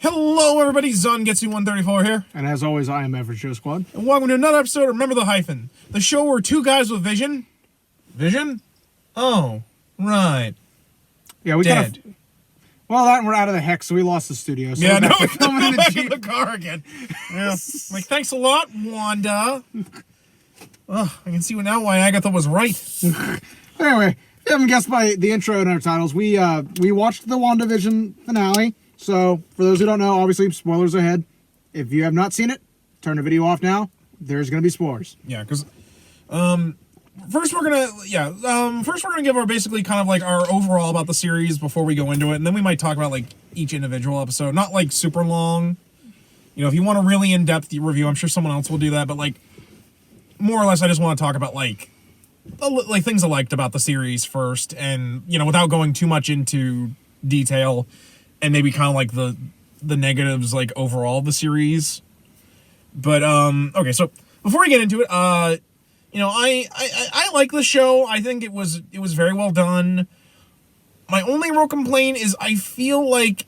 Hello, everybody. Zon-Getsu134 here. And as always, I am Average Joe Squad. And welcome to another episode of Remember the Hyphen, the show where two guys with vision. Vision? Oh, right. Yeah, we Dead. Well, that and we're out of the hex, so we lost the studio. So Yeah, no, we're we're filming in the back in Jeep. the car again. Yeah. Like, thanks a lot, Wanda. Oh, I can see now why Agatha was right. Anyway, if you haven't guessed by the intro and our titles, we watched the Wandavision finale. So, for those who don't know, obviously, spoilers ahead. If you have not seen it, turn the video off now. There's going to be spoilers. Yeah, because, first we're gonna give our basically kind of like our overall about the series before we go into it, and then we might talk about like each individual episode, not like super long. You know, if you want a really in-depth review, I'm sure someone else will do that, but like more or less, I just want to talk about like things I liked about the series first, and you know, without going too much into detail, and maybe kind of like the negatives like overall of the series. But okay, so before we get into it, you know, I like the show. I think it was very well done. My only real complaint is I feel like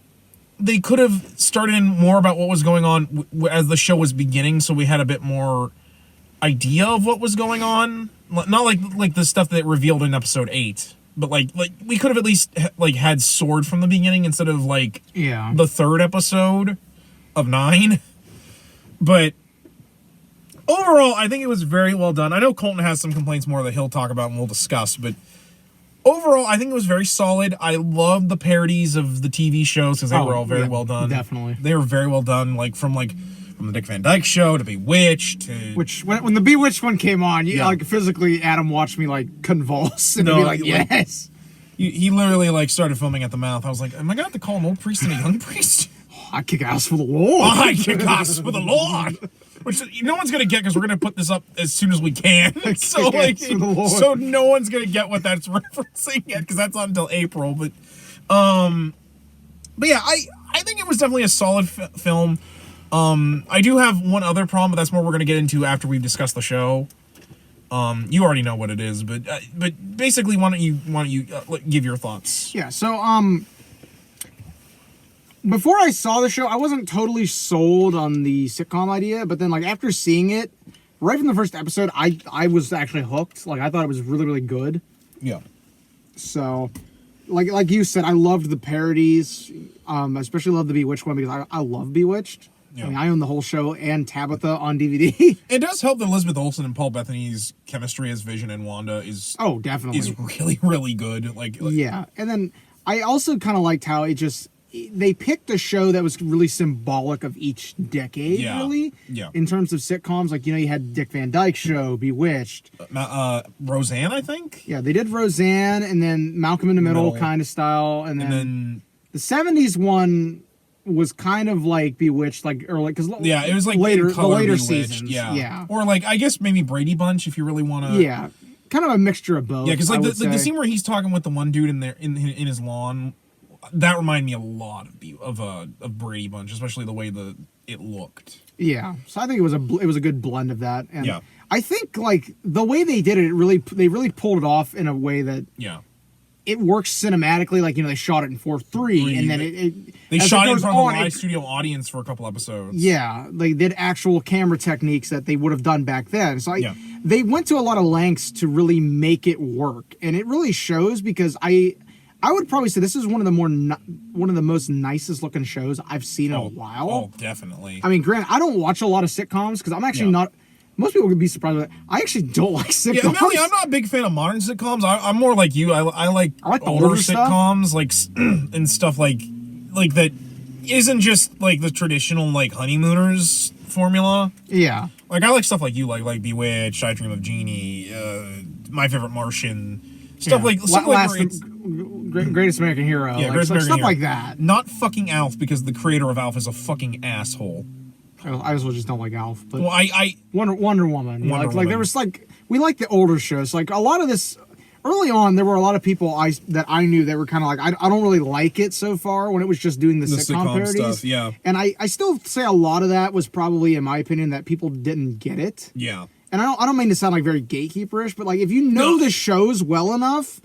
they could have started in more about what was going on as the show was beginning, so we had a bit more idea of what was going on. Not like the stuff that revealed in episode 8, but like we could have at least like had Sword from the beginning instead of like the third episode of 9. But overall, I think it was very well done. I know Colton has some complaints more that he'll talk about and we'll discuss, but overall, I think it was very solid. I loved the parodies of the TV shows because they were all very well done. Definitely. They were very well done, like from the Dick Van Dyke Show to Bewitched to... Which, when the Bewitched one came on, like physically, Adam watched me like convulse and be like, yes. He literally like started foaming at the mouth. I was like, am I going to have to call an old priest and a young priest? I kick ass for the Lord. I kick ass for the Lord. Which no one's gonna get because we're gonna put this up as soon as we can. So no one's gonna get what that's referencing yet because that's not until April. But yeah, I think it was definitely a solid film. I do have one other problem, but that's more we're gonna get into after we've discussed the show. You already know what it is, but basically, why don't you give your thoughts? Yeah. So before I saw the show, I wasn't totally sold on the sitcom idea, but then like after seeing it, right from the first episode, I was actually hooked. Like I thought it was really, really good. Yeah. So, like you said, I loved the parodies. Especially loved the Bewitched one because I love Bewitched. Yeah. I mean, I own the whole show and Tabitha on DVD. It does help that Elizabeth Olsen and Paul Bettany's chemistry as Vision and Wanda is definitely really, really good. Like yeah, and then I also kind of liked how they picked a show that was really symbolic of each decade, really. Yeah. In terms of sitcoms, like, you know, you had Dick Van Dyke Show, Bewitched. Roseanne, I think? Yeah, they did Roseanne, and then Malcolm in the Middle kind of style. And then the 70s one was kind of like Bewitched, like early, because yeah, it was like the later Bewitched, seasons. Yeah. Or like, I guess maybe Brady Bunch, if you really want to. Yeah. Kind of a mixture of both. Yeah, because like the scene where he's talking with the one dude in his lawn, that reminded me a lot of Brady Bunch, especially the way it looked. Yeah, so I think it was a good blend of that, and I think like the way they did it, they really pulled it off in a way that it works cinematically. Like, you know, they shot it in 4:3, and then they shot it in front of a live studio audience for a couple episodes. Yeah, they did actual camera techniques that they would have done back then. So they went to a lot of lengths to really make it work, and it really shows because I would probably say this is one of the most nicest looking shows I've seen in a while. Oh, definitely. I mean, granted, I don't watch a lot of sitcoms because I'm actually not. Most people would be surprised with that. I actually don't like sitcoms. Yeah, I'm not a big fan of modern sitcoms. I'm more like you. I like older sitcoms, like and stuff like that isn't just like the traditional like honeymooners formula. Yeah. Like I like stuff like you like Bewitched, I Dream of Jeannie, My Favorite Martian. Stuff like Greatest American Hero, stuff like that. Not fucking Alf, because the creator of Alf is a fucking asshole. I just don't like Alf. But well, I Wonder Woman. Like there was we like the older shows. Like a lot of this early on, there were a lot of people that I knew that were kind of like I don't really like it so far when it was just doing the sitcom parodies. Stuff, yeah. And I still say a lot of that was probably, in my opinion, that people didn't get it. Yeah. And I don't mean to sound like very gatekeeperish, but like if you know the shows well enough,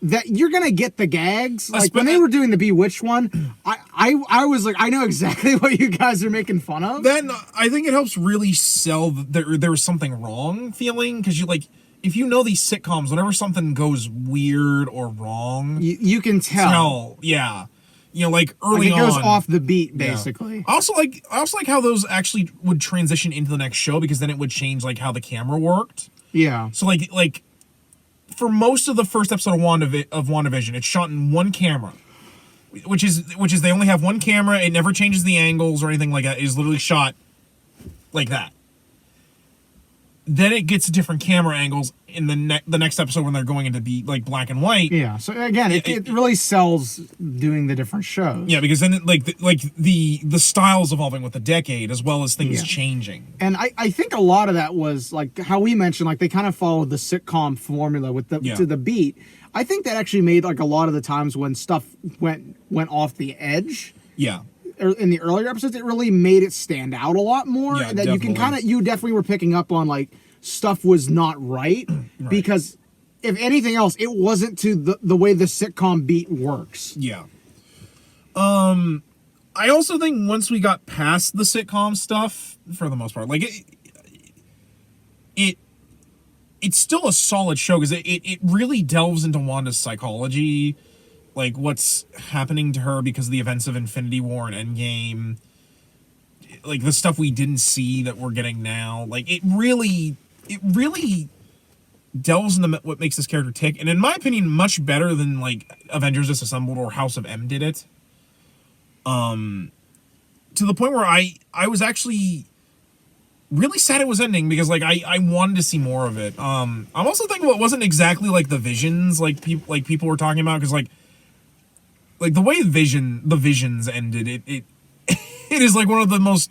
that you're gonna get the gags. Like when they were doing the Bewitched one, I was like, I know exactly what you guys are making fun of. Then I think it helps really sell there was something wrong feeling, because you like, if you know these sitcoms, whenever something goes weird or wrong, you can tell. Yeah. You know, like early on, it goes on, off the beat basically. Yeah. I also like how those actually would transition into the next show, because then it would change like how the camera worked. Yeah. So like for most of the first episode of WandaVision, it's shot in one camera, which is they only have one camera. It never changes the angles or anything like that. It is literally shot like that. Then it gets different camera angles in the next episode when they're going into be like black and white. Yeah. So again, it really sells doing the different shows. Yeah, because then the style's evolving with the decade as well as things changing. And I think a lot of that was like how we mentioned, like they kind of followed the sitcom formula with to the beat. I think that actually made like a lot of the times when stuff went off the edge. Yeah. In the earlier episodes, it really made it stand out a lot more. Yeah, that definitely. You definitely were picking up on like stuff was not right. Because if anything else, it wasn't to the way the sitcom beat works. Yeah. I also think once we got past the sitcom stuff, for the most part, like it's still a solid show, because it really delves into Wanda's psychology, like what's happening to her because of the events of Infinity War and Endgame, like the stuff we didn't see that we're getting now. Like it really delves into what makes this character tick, and in my opinion, much better than like Avengers Disassembled or House of M did it. To the point where I was actually really sad it was ending, because like I wanted to see more of it. I'm also thinking it wasn't exactly like the visions like people were talking about, because like the way the visions ended, it is like one of the most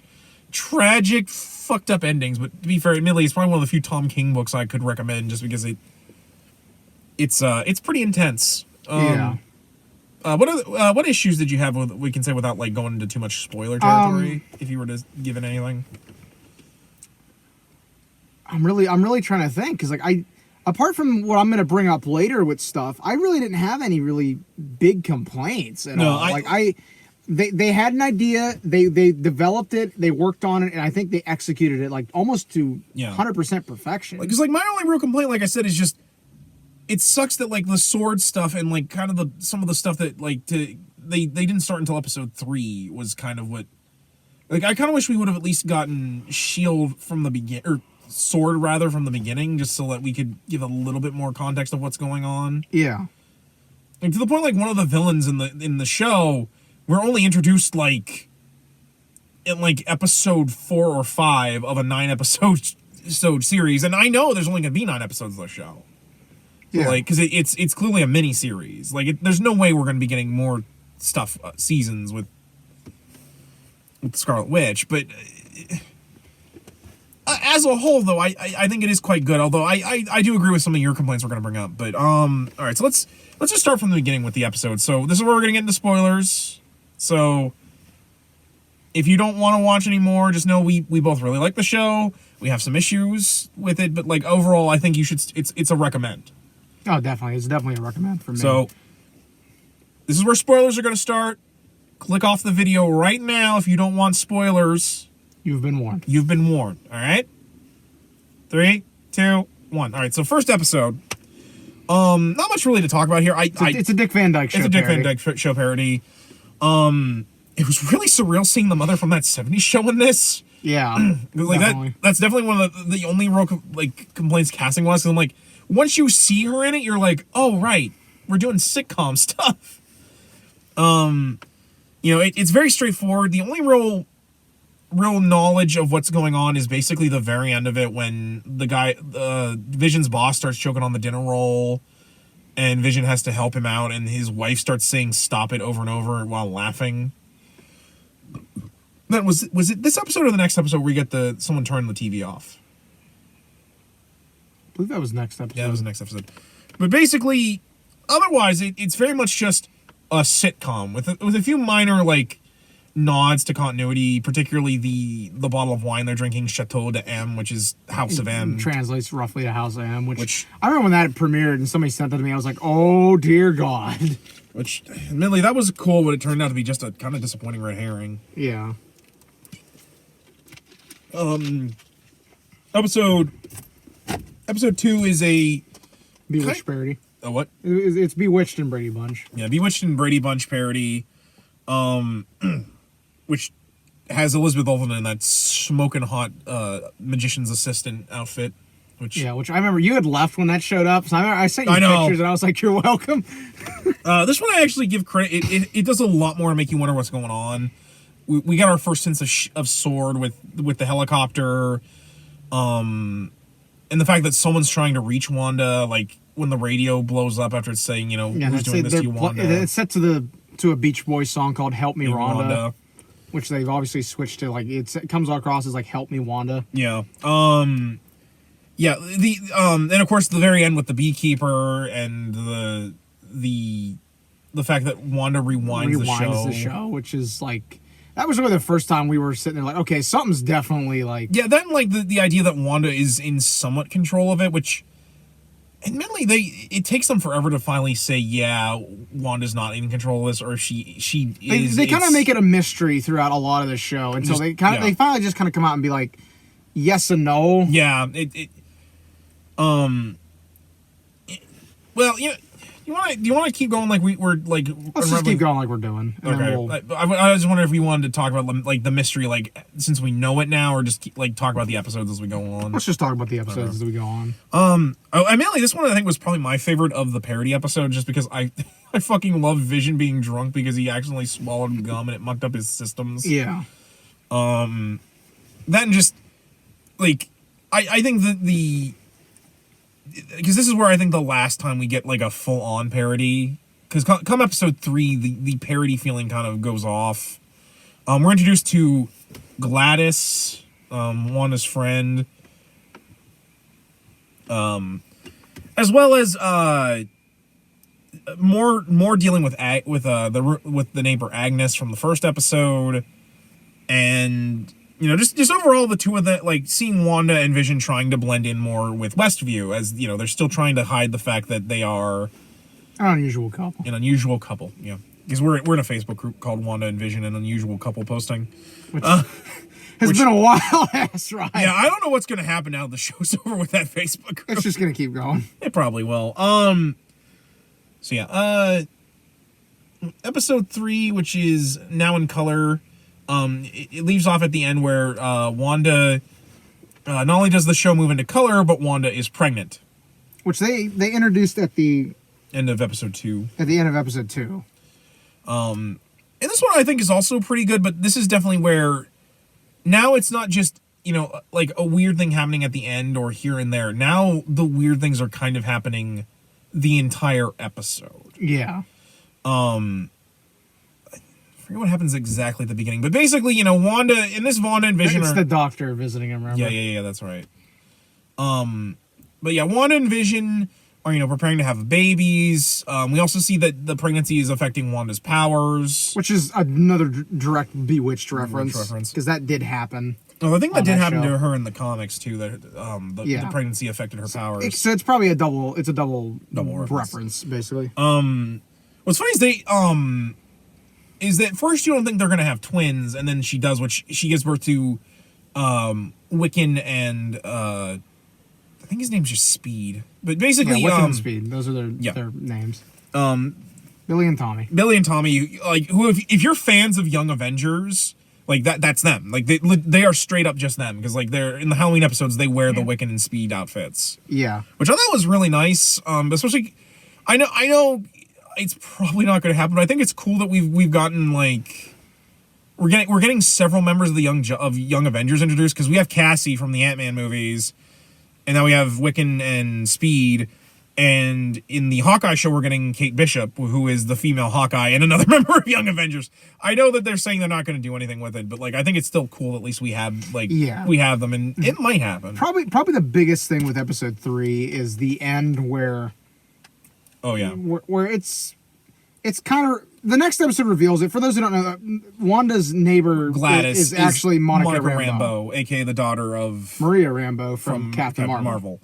tragic, fucked up endings. But to be fair, admittedly, it's probably one of the few Tom King books I could recommend, just because it's pretty intense. What issues did you have with, we can say without like going into too much spoiler territory, if you were to give it anything? I'm really trying to think, because like apart from what I'm going to bring up later with stuff, I really didn't have any really big complaints at all. They had an idea, they developed it, they worked on it, and I think they executed it like almost to 100% perfection. Because like my only real complaint, like I said, is just it sucks that like the sword stuff and like kind of some of the stuff that like they didn't start until episode 3 was kind of what, like I kind of wish we would have at least gotten Shield from the beginning, or Sword rather from the beginning, just so that we could give a little bit more context of what's going on. Yeah. Like to the point, like one of the villains in the show, we're only introduced like in like episode 4 or 5 of a 9-episode series, and I know there's only gonna be 9 episodes of the show. Yeah. Like, because it's clearly a mini series. Like, there's no way we're gonna be getting more stuff seasons with Scarlet Witch, but. As a whole, though, I think it is quite good. Although I do agree with some of your complaints we're going to bring up. But all right, so let's just start from the beginning with the episode. So this is where we're going to get into spoilers. So if you don't want to watch anymore, just know we both really like the show. We have some issues with it, but like overall, I think you should. It's a recommend. Oh, definitely, it's definitely a recommend for me. So this is where spoilers are going to start. Click off the video right now if you don't want spoilers. You've been warned. You've been warned. All right? 3, 2, 1. All right, so first episode. Not much really to talk about here. It's a Dick Van Dyke show. It's a Dick Van Dyke show parody. It was really surreal seeing the mother from that 70s show in this. Yeah. Like definitely. That's definitely one of the only real complaints casting wise. I'm like, once you see her in it, you're like, oh right, we're doing sitcom stuff. It's very straightforward. The only real knowledge of what's going on is basically the very end of it, when the guy, Vision's boss, starts choking on the dinner roll, and Vision has to help him out, and his wife starts saying "stop it" over and over while laughing. Then was it this episode or the next episode where you get someone turn the TV off? I believe that was next episode. Yeah, that was the next episode. But basically, otherwise, it's very much just a sitcom with a few minor like nods to continuity, particularly the bottle of wine they're drinking, Chateau de M, which is House of M. Translates roughly to House of M, which I remember when that premiered and somebody sent that to me, I was like, oh dear God. Which, admittedly, that was cool, but it turned out to be just a kind of disappointing red herring. Yeah. Episode 2 is a Bewitched parody. A what? It's Bewitched and Brady Bunch. Yeah, Bewitched and Brady Bunch parody, which has Elizabeth Olsen in that smoking hot magician's assistant outfit. Which I remember you had left when that showed up. So I sent you pictures and I was like, "You're welcome." This one I actually give credit. It does a lot more to make you wonder what's going on. We got our first sense of Sword with the helicopter, and the fact that someone's trying to reach Wanda, like when the radio blows up after it's saying, who's doing this to you, Wanda. It's set to a Beach Boys song called "Help Me, Rhonda," which they've obviously switched to it comes across as like "Help Me, Wanda." Yeah. Yeah, and of course the very end with the beekeeper and the fact that Wanda rewinds the show, which is like that was really the first time we were sitting there like, okay, something's definitely like then like the idea that Wanda is in somewhat control of it, which admittedly it takes them forever to finally say Wanda's not in control of this, or she is. They kind of make it a mystery throughout a lot of the show until they finally just kind of come out and be like yes and no. Yeah, well, do you want to keep going like we're like? Let's just keep going like we're doing. Okay. I just wonder if we wanted to talk about like the mystery, like since we know it now, or just talk about the episodes as we go on. Let's just talk about the episodes as we go on. Mainly this one I think was probably my favorite of the parody episode, just because I fucking love Vision being drunk because he accidentally swallowed gum and it mucked up his systems. Yeah. Then just like I think that because this is where I think the last time we get like a full-on parody, because come episode 3 the parody feeling kind of goes off. We're introduced to Gladys, Wanda's friend, as well as more dealing with the neighbor Agnes from the first episode, and just overall the two of them, like seeing Wanda and Vision trying to blend in more with Westview, as they're still trying to hide the fact that they are an unusual couple. Yeah, because we're in a Facebook group called Wanda and Vision, an unusual couple posting, which has been a wild ass ride. Yeah, I don't know what's gonna happen now that the show's over with that Facebook group. It's just gonna keep going. It probably will. So yeah, episode 3, which is now in color. It leaves off at the end where Wanda, not only does the show move into color, but Wanda is pregnant. Which they introduced at the end of episode 2. At the end of episode 2. And this one I think is also pretty good, but this is definitely where now it's not just, like a weird thing happening at the end or here and there. Now the weird things are kind of happening the entire episode. Yeah. I forget what happens exactly at the beginning, but basically, Wanda and Vision it's the doctor visiting him, remember? Yeah, that's right. But yeah, Wanda and Vision are, preparing to have babies. We also see that the pregnancy is affecting Wanda's powers. Which is another direct Bewitched reference. Because that did happen. No, I think that did happen to her in the comics, too, that the pregnancy affected her powers. So it's probably a double reference, basically. What's funny is that first you don't think they're going to have twins, and then she does, which she gives birth to Wiccan and I think his name's just Speed. But basically, Wiccan and Speed, those are their names. Billy and Tommy. Billy and Tommy, like, who if you're fans of Young Avengers, like that's them. Like they are straight up just them, because like they're in the Halloween episodes they wear the Wiccan and Speed outfits. Yeah, which I thought was really nice. Especially, I know. It's probably not going to happen, but I think it's cool that we've gotten like we're getting several members of the Young Avengers introduced, because we have Cassie from the Ant-Man movies, and now we have Wiccan and Speed, and in the Hawkeye show we're getting Kate Bishop, who is the female Hawkeye and another member of Young Avengers. I know that they're saying they're not going to do anything with it, but like I think it's still cool at least we have we have them, and it might happen. Probably the biggest thing with episode 3 is the end where. Oh yeah, where it's kind of the next episode reveals it. For those who don't know, Wanda's neighbor Gladys is actually Monica Rambeau, aka the daughter of Maria Rambeau from Captain Marvel.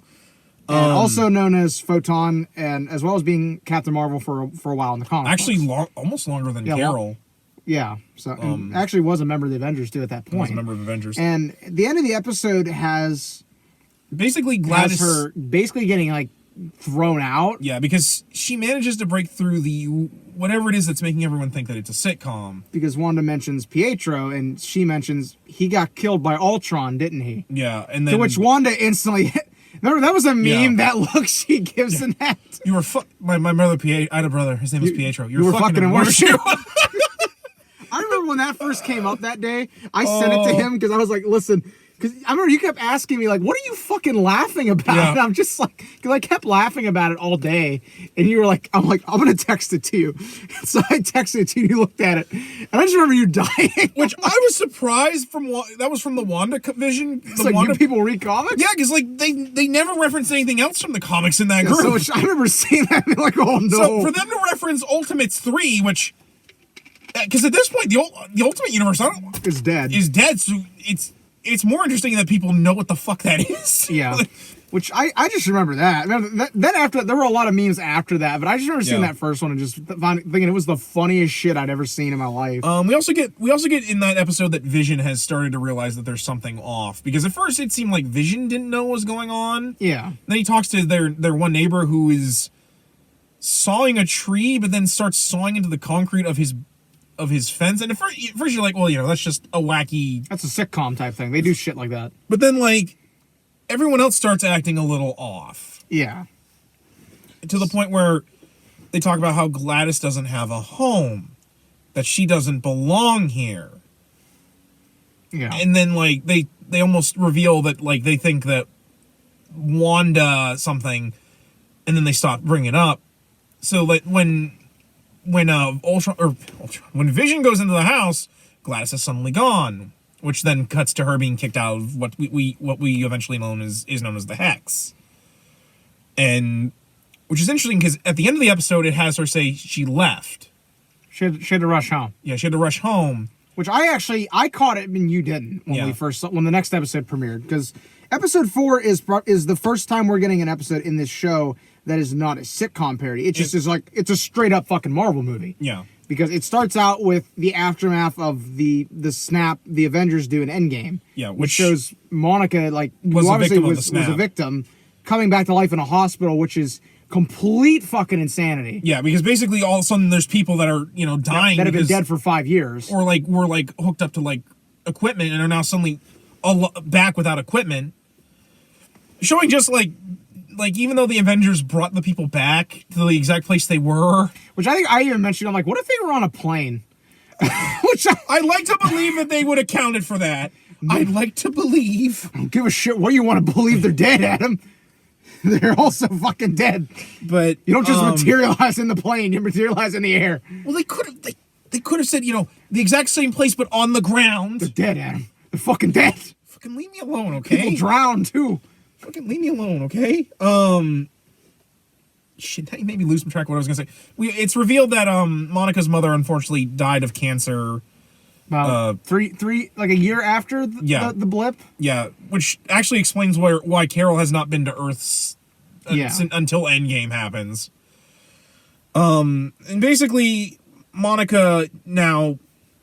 And also known as Photon, and as well as being Captain Marvel for a while in the comics. Actually, almost longer than Carol. So and actually was a member of the Avengers too at that point. Was a member of Avengers. And the end of the episode has basically Gladys her basically getting like thrown out. Yeah, because she manages to break through the whatever it is that's making everyone think that it's a sitcom. Because Wanda mentions Pietro, and she mentions he got killed by Ultron, didn't he? Yeah, and then to which Wanda instantly. Remember, that was a meme. That look she gives in that. You were my brother Pietro. I had a brother. His name was Pietro. You were fucking in Warshoe. I remember when that first came up that day. I sent it to him because I was like, "Listen." Because I remember you kept asking me, like, what are you fucking laughing about? Yeah. And I'm just like, because I kept laughing about it all day. And you were like, I'm going to text it to you. So I texted it to you, you looked at it. And I just remember you dying. Which I was surprised that was from the WandaVision. It's like, Wanda people read comics? Yeah, because like they never referenced anything else from the comics in that group. So I remember seeing that and being like, oh no. So for them to reference Ultimates 3, which, because at this point, the Ultimate Universe is dead. So it's more interesting that people know what the fuck that is. Yeah. Which I just remember that. Then after, there were a lot of memes after that, but I just remember seeing that first one and just thinking it was the funniest shit I'd ever seen in my life. We also get in that episode that Vision has started to realize that there's something off, because at first it seemed like Vision didn't know what was going on. Yeah. Then he talks to their one neighbor who is sawing a tree, but then starts sawing into the concrete of his fence, and at first you're like, well, that's just a wacky... That's a sitcom type thing. They do shit like that. But then, like, everyone else starts acting a little off. Yeah. To the point where they talk about how Gladys doesn't have a home, that she doesn't belong here. Yeah. And then, like, they almost reveal that, like, they think that Wanda something, and then they stop bringing it up. So that when Vision goes into the house, Gladys is suddenly gone, which then cuts to her being kicked out of what we eventually is known as the Hex. And which is interesting because at the end of the episode, it has her say she left. She had to rush home. Yeah, she had to rush home. Which I caught it and you didn't when the next episode premiered, because episode 4 is the first time we're getting an episode in this show that is not a sitcom parody. It just is like, it's a straight up fucking Marvel movie. Yeah. Because it starts out with the aftermath of the snap the Avengers do in Endgame. Yeah. Which shows Monica, like, who obviously was a victim, coming back to life in a hospital, which is complete fucking insanity. Yeah, because basically all of a sudden there's people that are, dying. That have been dead for 5 years. Or like, were like hooked up to like equipment and are now suddenly back without equipment. Showing just like even though the Avengers brought the people back to the exact place they were. Which I think I even mentioned, I'm like, what if they were on a plane? Which I'd like to believe that they would have counted for that. I'd like to believe. I don't give a shit what you want to believe they're dead, Adam. They're also fucking dead. But you don't just materialize in the plane, you materialize in the air. Well, they could have said, the exact same place but on the ground. They're dead, Adam. They're fucking dead. Fucking leave me alone, okay? People drown too. Fucking leave me alone, okay? Shit, that made me lose track of what I was gonna say. It's revealed that Monica's mother unfortunately died of cancer. About three like a year after the blip. Yeah, which actually explains why Carol has not been to Earth until Endgame happens. And basically, Monica now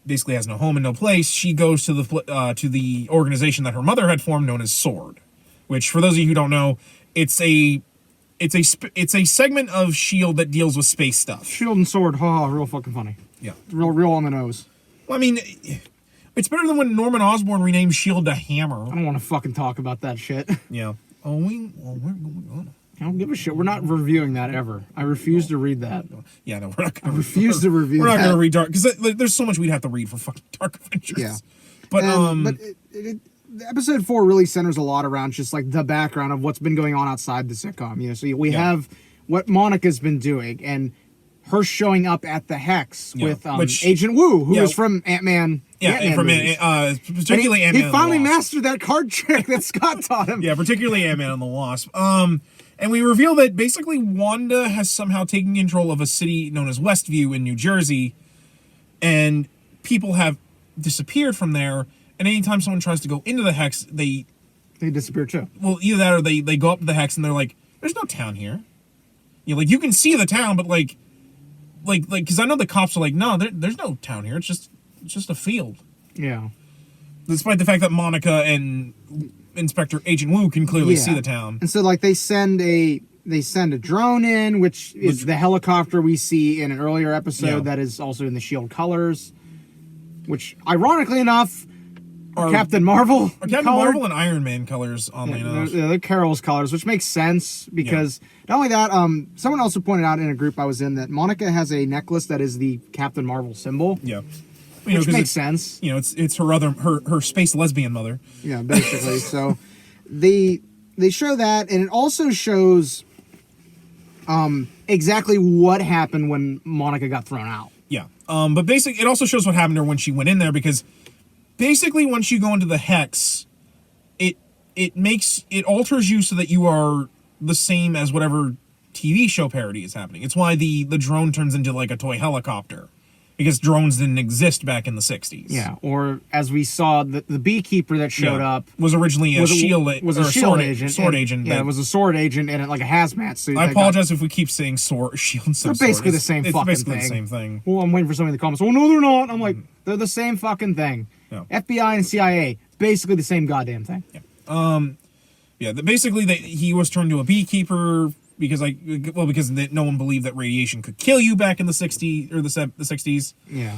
basically has no home and no place. She goes to the organization that her mother had formed, known as SWORD, which, for those of you who don't know, it's a segment of S.H.I.E.L.D. that deals with space stuff. S.H.I.E.L.D. and SWORD, real fucking funny. Yeah, real on the nose. Well, I mean, it's better than when Norman Osborn renamed S.H.I.E.L.D. to Hammer. I don't want to fucking talk about that shit. Yeah. Oh, we're going on. I don't give a shit. We're not reviewing that ever. I refuse to read that. Yeah, no, we're not going to. I refuse to review that. We're not going to read Dark, because there's so much we'd have to read for fucking Dark Avengers. Yeah. But episode 4 really centers a lot around just like the background of what's been going on outside the sitcom. So we have what Monica's been doing and her showing up at the Hex with Agent Wu, who is from Ant-Man. Yeah, particularly Ant-Man. He finally mastered that card trick that Scott taught him. Yeah, particularly Ant-Man and the Wasp. And we reveal that basically Wanda has somehow taken control of a city known as Westview in New Jersey, and people have disappeared from there. And anytime someone tries to go into the hex, they disappear too. Well, either that or they go up to the hex and they're like, "There's no town here." You know, like you can see the town, but like, because I know the cops are like, "No, there's no town here. It's just a field." Yeah. Despite the fact that Monica and Inspector Agent Wu can clearly see the town. And so like they send a drone in, which is the helicopter we see in an earlier episode that is also in the SHIELD colors, which ironically enough are Captain Marvel Marvel and Iron Man colors, oddly enough. They're Carol's colors, which makes sense because not only that, someone also pointed out in a group I was in that Monica has a necklace that is the Captain Marvel symbol. Yeah. Which makes sense. You know, it's her space lesbian mother. Yeah, basically. So they show that, and it also shows exactly what happened when Monica got thrown out. Yeah. But basically, it also shows what happened to her when she went in there, because basically once you go into the hex, it alters you so that you are the same as whatever TV show parody is happening. It's why the drone turns into like a toy helicopter. Because drones didn't exist back in the 60s. Yeah, or as we saw, the beekeeper that showed up was originally a SHIELD agent. Sword agent. Yeah, it was a sword agent and like a hazmat suit. I apologize if we keep saying SHIELD. They're basically the same fucking thing. It's basically the same thing. Well, I'm waiting for somebody in the comments. Well, no, they're not. I'm like, they're the same fucking thing. Yeah. FBI and CIA, basically the same goddamn thing. Yeah. Basically, he was turned to a beekeeper. Because no one believed that radiation could kill you back in the 60s or the 60s. Yeah.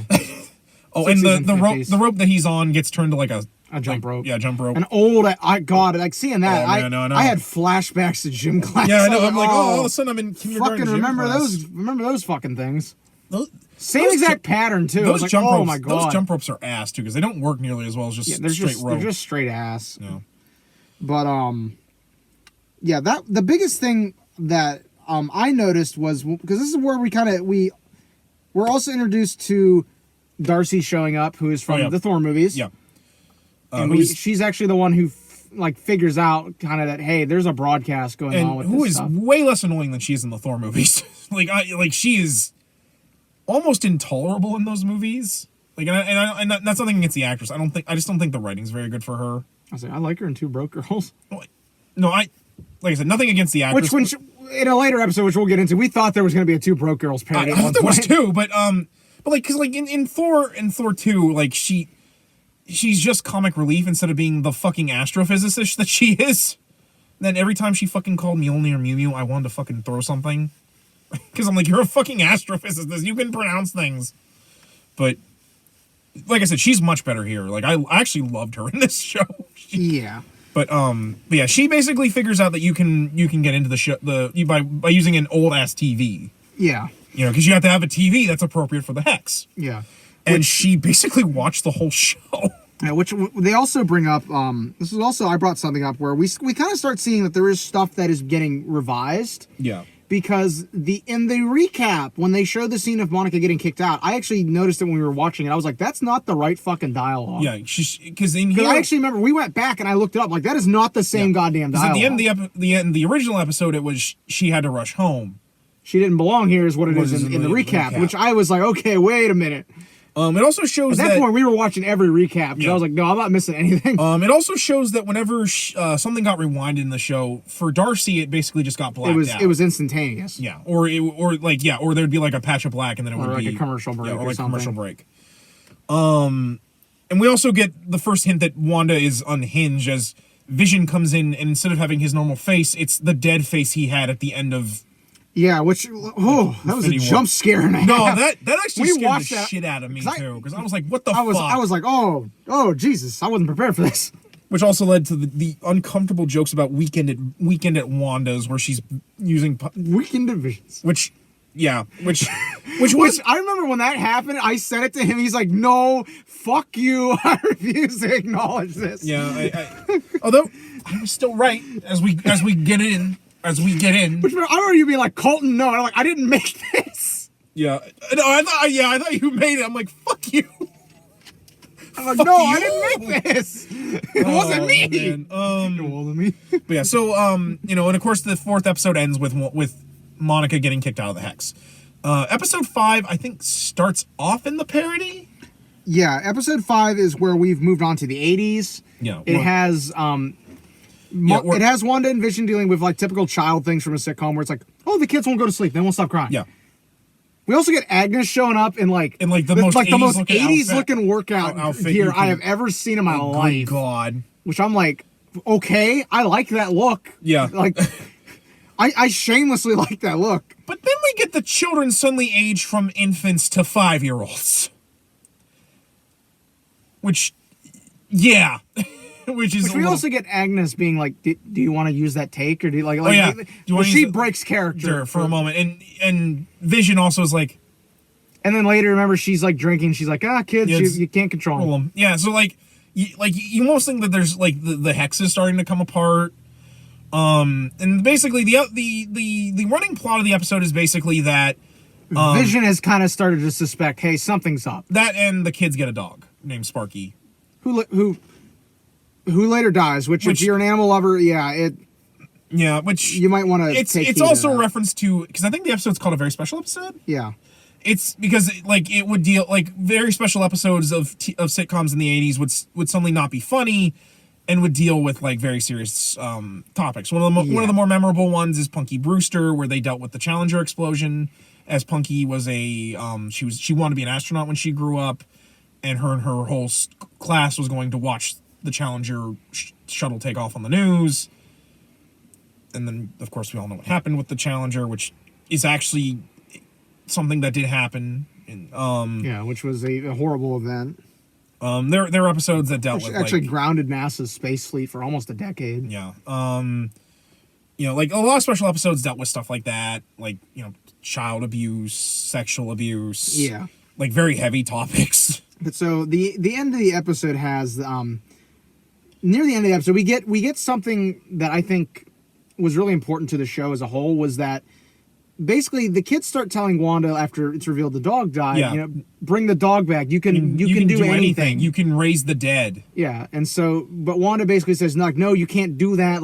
Oh, and the rope that he's on gets turned to like a jump rope. Yeah, jump rope. An old, like seeing that, I had flashbacks to gym class. Yeah, I know. I'm like, all of a sudden I'm in kindergarten fucking gym remember class. those fucking things. Same exact pattern too. Those like, jump ropes, oh my God. Those jump ropes are ass too, because they don't work nearly as well as straight rope. They're just straight ass. Yeah. But that the biggest thing that I noticed was, because this is where we're also introduced to Darcy showing up, who is from the Thor movies. Yeah. And she's actually the one who figures out kind of that, hey, there's a broadcast going on with this stuff. Who is way less annoying than she is in the Thor movies. She is almost intolerable in those movies. And that's nothing against the actress. I just don't think the writing's very good for her. I like her in Two Broke Girls. No, like I said, nothing against the actress. Which in a later episode, which we'll get into, we thought there was going to be a Two Broke Girls parody. I thought there was too, but because in Thor 2, she's just comic relief instead of being the fucking astrophysicist that she is. Then every time she fucking called Mjolnir Mew Mew, I wanted to fucking throw something. Because I'm like, you're a fucking astrophysicist. You can pronounce things. But like I said, she's much better here. I actually loved her in this show. But yeah, she basically figures out that you can get into the show by using an old ass TV. Yeah. You know, because you have to have a TV that's appropriate for the hex. Yeah. And she basically watched the whole show. Yeah, which they also bring up. This is also, I brought something up where we kind of start seeing that there is stuff that is getting revised. Yeah. Because in the recap, when they showed the scene of Monica getting kicked out, I actually noticed it when we were watching it. I was like, that's not the right fucking dialogue. Yeah, because I actually remember we went back and I looked it up. Like, that is not the same goddamn dialogue. At the end of the original episode, it was she had to rush home. She didn't belong here is what it is in the recap, which I was like, okay, wait a minute. It also shows at that point we were watching every recap. Yeah. I was like, no, I'm not missing anything. It also shows that whenever something got rewinded in the show, for Darcy, it basically just got blacked out. It was instantaneous. Yeah, or there'd be like a patch of black, and then it would be a commercial break, or like commercial break. And we also get the first hint that Wanda is unhinged as Vision comes in, and instead of having his normal face, it's the dead face he had at the end of. Yeah, that was a jump scare and a half. No, that actually scared the shit out of me too, because I was like, what the fuck? I was like, oh Jesus, I wasn't prepared for this. Which also led to the uncomfortable jokes about weekend at Wanda's, where she's using Weekend Divisions. Which was I remember when that happened. I said it to him. He's like, "No, fuck you. I refuse to acknowledge this." Yeah, although I was still right as we get in. Which I remember you being like, Colton, no. And I'm like, I didn't make this. Yeah. No, I thought you made it. I'm like, fuck you. I'm like, no, I didn't make this. It wasn't me. Man. It wasn't me. But yeah, so and of course the fourth episode ends with Monica getting kicked out of the hex. Episode 5, I think, starts off in the parody. Yeah, episode 5 is where we've moved on to the 80s. Yeah, it has it has Wanda and Vision dealing with like typical child things from a sitcom where it's like, oh, the kids won't go to sleep, they won't stop crying. Yeah. We also get Agnes showing up in the most 80s looking workout gear I have ever seen in my life. God. Which I'm like, okay, I like that look. Yeah. Like, I shamelessly like that look. But then we get the children suddenly age from infants to 5-year-olds. Which, yeah. Which we also get Agnes being like, do you want to use that take? Or do you like oh, yeah. she breaks character for a moment. And Vision also is like... And then later, remember, she's like drinking. She's like, kids, you can't control them. Yeah, so you almost think that there's like the hex is starting to come apart. And basically the running plot of the episode is basically that Vision has kind of started to suspect, hey, something's up. That and the kids get a dog named Sparky, who later dies. Which if you're an animal lover, which you might want to. It's also a reference to, because I think the episode's called A Very Special Episode. Yeah. It's because it would deal very special episodes of sitcoms in the 80s would suddenly not be funny and would deal with very serious topics. One of the more memorable ones is Punky Brewster, where they dealt with the Challenger explosion, as Punky was she wanted to be an astronaut when she grew up, and her whole class was going to watch the Challenger shuttle take off on the news. And then of course we all know what happened with the Challenger, which is actually something that did happen. Which was a horrible event. There are episodes that dealt with grounded NASA's space fleet for almost a decade. Yeah. A lot of special episodes dealt with stuff like that, child abuse, sexual abuse. Yeah. Very heavy topics. But so the end of the episode has near the end of the episode we get something that I think was really important to the show as a whole, was that basically the kids start telling Wanda after it's revealed the dog died, bring the dog back. You can do anything. You can raise the dead. Yeah. And so, but Wanda basically says, no, you can't do that.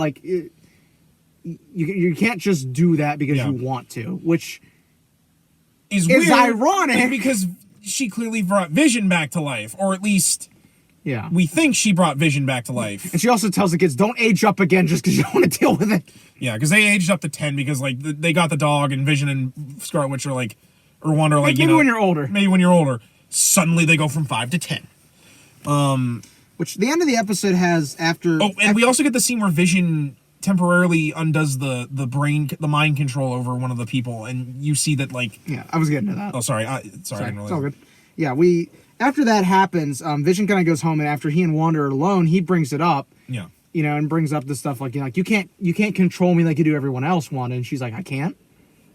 You can't just do that because you want to, which is weird, ironic because she clearly brought Vision back to life, or at least we think she brought Vision back to life. And she also tells the kids, don't age up again just because you don't want to deal with it. Yeah, because they aged up to 10 because they got the dog, and Vision and Scarlet Witch are or Wanda are maybe when you're older. Maybe when you're older. Suddenly they go from 5 to 10. Which the end of the episode has after. Oh, and we also get the scene where Vision temporarily undoes the mind control over one of the people, and you see that Yeah, I was getting to that. Oh, sorry. I didn't realize. It's all good. Yeah, after that happens, Vision kind of goes home, and after he and Wanda are alone, he brings it up. Yeah. And brings up the stuff like you can't control me like you do everyone else, Wanda. And she's like, I can't.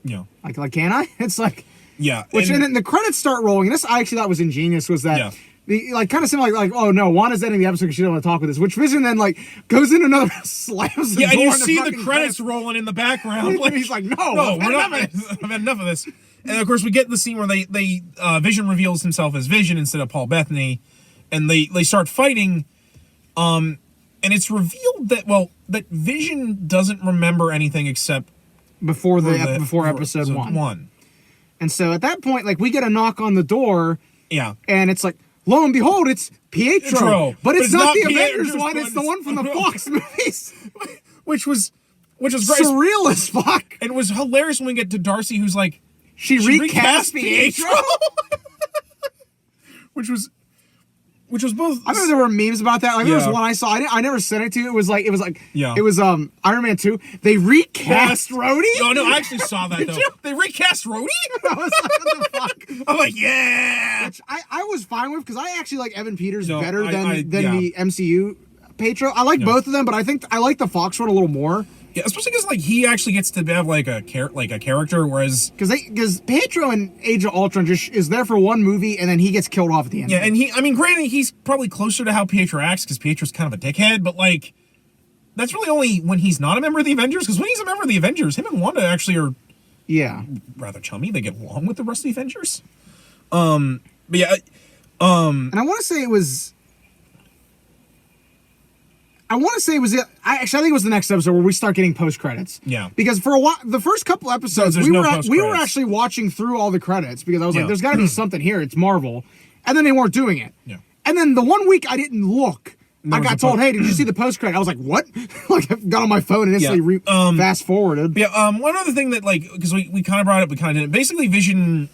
Yeah. Like can I? It's like. Yeah. Which and then the credits start rolling, and this I actually thought was ingenious. Was that kind of similar oh no, Wanda's ending the episode because she doesn't want to talk with us. Which Vision then goes in another slams the door. And you see the credits rolling in the background. He's like, no, we're not. I've had enough of this. And of course we get the scene where they Vision reveals himself as Vision instead of Paul Bettany, and they start fighting. And it's revealed that Vision doesn't remember anything except before episode 1. And so at that point, we get a knock on the door. Yeah. And it's lo and behold, it's Pietro. But it's not the Avengers one, it's the one from the Fox movies. Which was great. Surreal as fuck. And it was hilarious when we get to Darcy, who's like, she recast Pietro. Which was both. I remember there were memes about that. There was one I saw. I never sent it to you. It was Iron Man 2. They recast Rhodey. Oh no, I actually saw that though. They recast Rhodey. I was like, what the fuck? I'm like, yeah. Which I was fine with because I actually like Evan Peters better than the MCU Pietro. I like both of them, but I think I like the Fox one a little more. Yeah, especially because he actually gets to have a character, whereas because Pietro in Age of Ultron just is there for one movie and then he gets killed off at the end. Yeah, and granted, he's probably closer to how Pietro acts because Pietro's kind of a dickhead, but that's really only when he's not a member of the Avengers. Because when he's a member of the Avengers, him and Wanda actually are rather chummy. They get along with the rest of the Avengers. And I want to say it was. I want to say it was it. I think it was the next episode where we start getting post credits. Yeah. Because for a while, the first couple episodes, we were actually watching through all the credits because I was like, "There's got to be something here. It's Marvel," and then they weren't doing it. Yeah. And then the one week I didn't look, I got told, "Hey, did you see the post credit?" I was like, "What?" Like I got on my phone and instantly fast forwarded. Yeah. One other thing that because we kind of brought it up, we kind of didn't. Basically, Vision.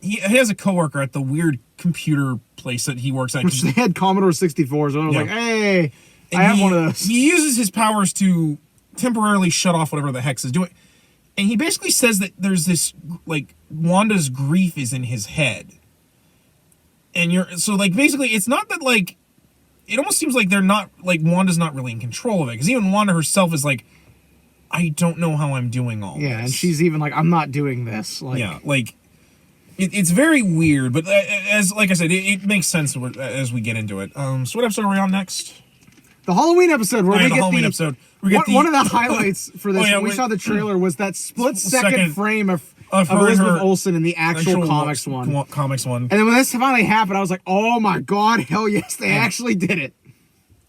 He has a coworker at the weird computer place that he works at. Which they had Commodore 64s, and I was like, "Hey, I have one of those." He uses his powers to temporarily shut off whatever the hex is doing. And he basically says that there's this, like, Wanda's grief is in his head. And basically, it's not that, like, it almost seems like they're not, like, Wanda's not really in control of it. Because even Wanda herself is like, I don't know how I'm doing all this. Yeah, and she's even like, I'm not doing this. Like, yeah, like, it's very weird, but like I said, it makes sense as we get into it. So what episode are we on next? The Halloween episode where we get Halloween episode. One of the highlights for this when we saw the trailer was that split-second frame of Elizabeth Olsen in the actual comics one. And then when this finally happened, I was like, oh my god, hell yes, they actually did it.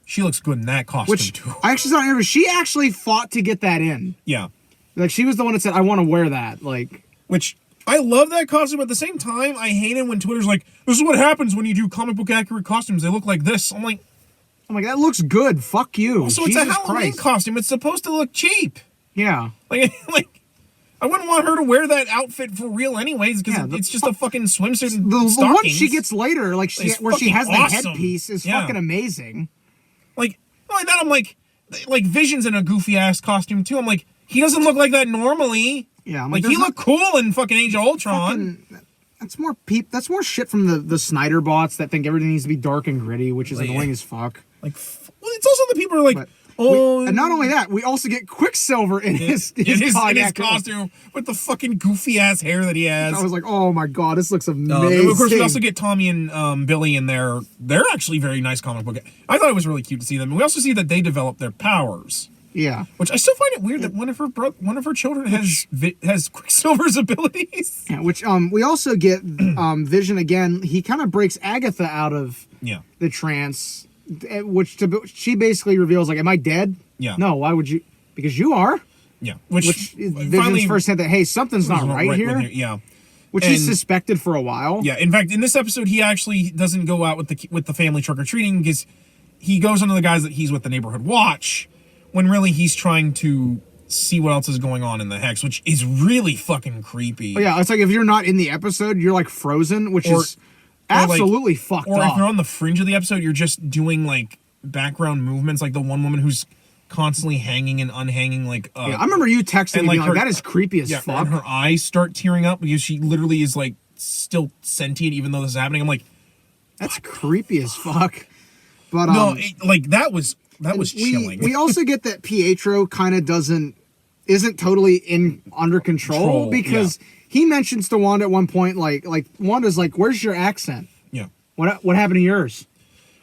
She looks good in that costume, too. I actually saw an interview. She actually fought to get that in. Yeah. Like, she was the one that said, I want to wear that. Like, which... I love that costume, but at the same time, I hate it when Twitter's like, this is what happens when you do comic book accurate costumes. They look like this. I'm like, that looks good. Fuck you. Also, it's a Halloween costume. It's supposed to look cheap. Yeah. Like I wouldn't want her to wear that outfit for real anyways, because it's just a fucking swimsuit and the one she gets later, like, where she has the headpiece is fucking amazing. Like, not like that, I'm like Vision's in a goofy-ass costume, too. I'm like, he doesn't look like that normally. Yeah, like he looked cool in fucking Age of Ultron. That's more shit from the Snyder bots that think everything needs to be dark and gritty, which is annoying as fuck. Like, well, it's also the people who are like, and not only that, we also get Quicksilver in his costume with the fucking goofy ass hair that he has. I was like, oh my god, this looks amazing. Of course, we also get Tommy and Billy in there. They're actually very nice comic book. I thought it was really cute to see them. And we also see that they develop their powers. Yeah, which I still find it weird that one of her children has Quicksilver's abilities. Yeah, which we also get Vision again. He kind of breaks Agatha out of the trance, she basically reveals like, "Am I dead?" Yeah. No. Why would you? Because you are. Yeah. Which Vision's first hint that hey, something's not right here. Yeah. Which he suspected for a while. Yeah. In fact, in this episode, he actually doesn't go out with the family trick or treating because he goes under the guise that he's with the neighborhood watch. When really he's trying to see what else is going on in the hex, which is really fucking creepy. Oh, yeah, it's like if you're not in the episode, you're like frozen, which is absolutely fucked up. Or if you're on the fringe of the episode, you're just doing like background movements, like the one woman who's constantly hanging and unhanging. Like, I remember you texting me like that is creepy as fuck. And her eyes start tearing up because she literally is like still sentient even though this is happening. I'm like, that's creepy as fuck. But no, that was chilling. We also get that Pietro kind of isn't totally under control because he mentions to Wanda at one point, like Wanda's like, "Where's your accent? Yeah. What happened to yours?"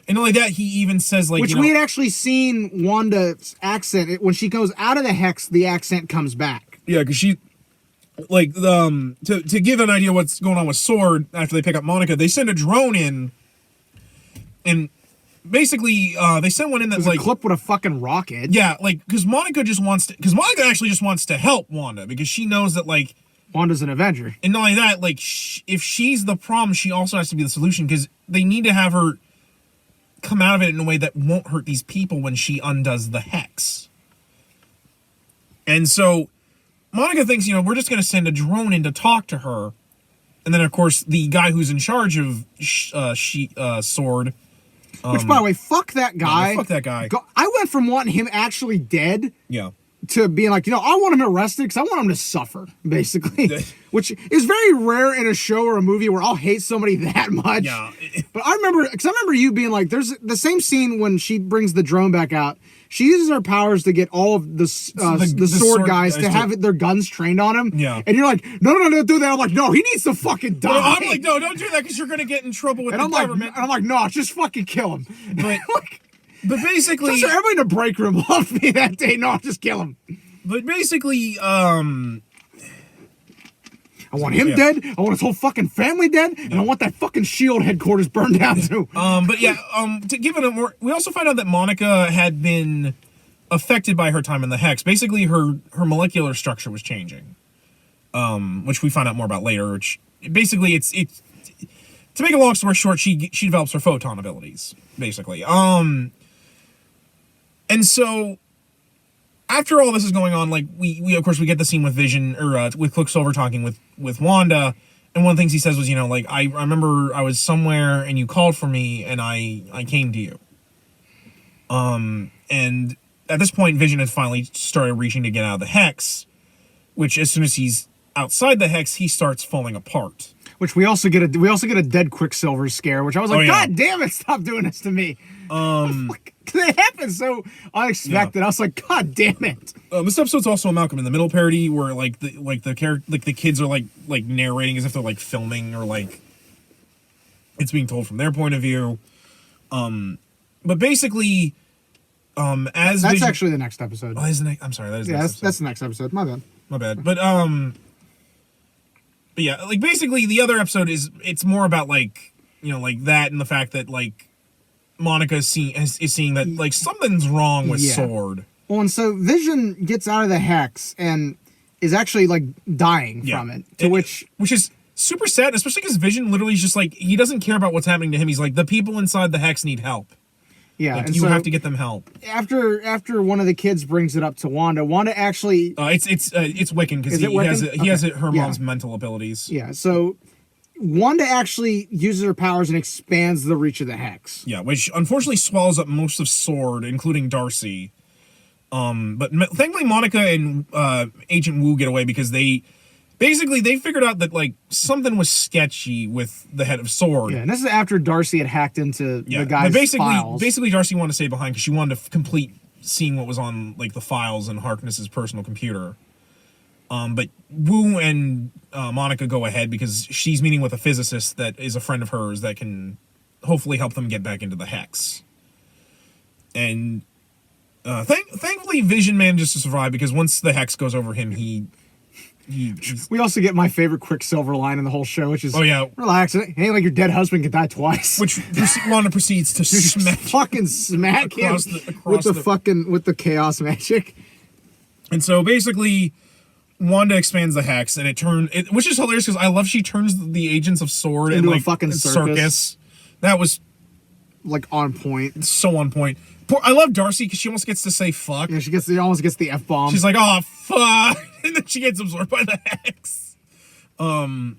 And not only that, he even says like, we had actually seen Wanda's accent when she goes out of the hex. The accent comes back. Yeah, because she, like, to give an idea what's going on with Sword after they pick up Monica, they send a drone in, and. Basically, they sent one in that's like a clip with a fucking rocket. Yeah, like because Monica actually just wants to help Wanda because she knows that like Wanda's an Avenger, and not only that, like if she's the problem, she also has to be the solution because they need to have her come out of it in a way that won't hurt these people when she undoes the hex. And so Monica thinks, we're just going to send a drone in to talk to her, and then of course the guy who's in charge of Sword. Which, by the way, fuck that guy. Yeah, fuck that guy. I went from wanting him actually dead to being like, I want him arrested because I want him to suffer, basically. Which is very rare in a show or a movie where I'll hate somebody that much. Yeah. But I remember you being like, there's the same scene when she brings the drone back out. She uses her powers to get all of the sword guys to have their guns trained on him. Yeah. And you're like, no, don't do that. I'm like, no, he needs to fucking die. No, I'm like, no, don't do that because you're going to get in trouble with the government. And I'm like, no, just fucking kill him. But basically... Just everybody in the break room loved me that day. No, just kill him. But basically, I want him dead. I want his whole fucking family dead, and I want that fucking SHIELD headquarters burned down too. To give it a more, we also find out that Monica had been affected by her time in the Hex. Basically, her molecular structure was changing, which we find out more about later. Which basically, it's to make a long story short, she develops her photon abilities, basically. And so after all this is going on, like we of course we get the scene with Vision or with Quicksilver talking with Wanda, and one of the things he says was, you know, like I remember I was somewhere and you called for me and I came to you. And at this point, Vision has finally started reaching to get out of the Hex, which as soon as he's outside the Hex, he starts falling apart. Which we also get a dead Quicksilver scare, which I was like, God damn it, stop doing this to me. It happened so unexpected. I was like, God damn it. This episode's also a Malcolm in the Middle parody, where the kids are like narrating as if they're like filming, or like it's being told from their point of view. But basically, as that's Vision, actually the next episode. Oh, is the next? I'm sorry, that is that's the next episode. My bad. But yeah, like basically the other episode it's more about like, you know, like that, and the fact that like Monica is seeing that like something's wrong with Sword. Well, and so Vision gets out of the Hex and is actually like dying from it. Which is super sad, especially because Vision literally is just like, he doesn't care about what's happening to him. He's like, the people inside the Hex need help. Yeah, like, and you so have to get them help. After one of the kids brings it up to Wanda actually it's Wiccan, because he has her mom's mental abilities. Yeah, so Wanda actually uses her powers and expands the reach of the Hex. Yeah, which unfortunately swallows up most of Sword, including Darcy. But thankfully Monica and Agent Wu get away, because they figured out that like something was sketchy with the head of Sword. Yeah, and this is after Darcy had hacked into the guy's files. Basically, Darcy wanted to stay behind because she wanted to complete seeing what was on like the files in Harkness's personal computer. But Wu and Monica go ahead because she's meeting with a physicist that is a friend of hers that can hopefully help them get back into the Hex. And thankfully, Vision manages to survive, because once the Hex goes over him, we also get my favorite Quicksilver line in the whole show, which is, relax, it ain't like your dead husband can die twice. Which Wanda proceeds to smack him with the chaos magic. And so basically, Wanda expands the Hex, and which is hilarious, because I love she turns the agents of Sword into like a fucking circus. That was like on point. So on point. I love Darcy because she almost gets to say fuck. Yeah, she almost gets the F-bomb. She's like, oh, fuck. And then she gets absorbed by the Hex. And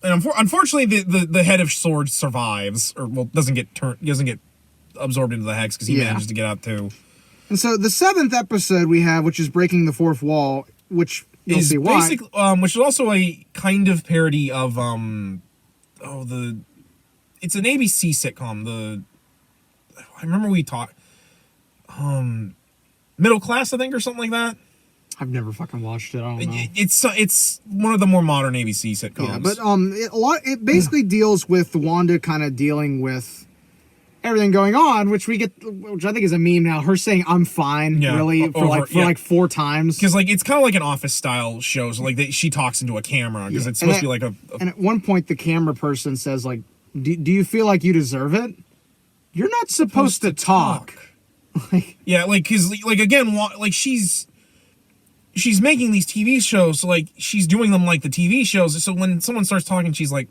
unfortunately, the head of Sword survives, or doesn't get absorbed into the Hex, because he manages to get out too. And so the 7th episode we have, which is Breaking the Fourth Wall, which you'll see why. Which is also a kind of parody of it's an ABC sitcom. I remember we talked. Middle Class, I think, or something like that. I've never fucking watched it. I don't know. It's one of the more modern ABC sitcoms. Yeah, but it basically deals with Wanda kind of dealing with everything going on, which I think is a meme now. Her saying "I'm fine," for like 4 times. Because like it's kind of like an Office style show. So like she talks into a camera, because it's supposed to be like And at one point, the camera person says like, "Do you feel like you deserve it? You're not supposed to talk." Yeah, like, because like again, like she's making these TV shows, so like she's doing them like the TV shows. So when someone starts talking, she's like,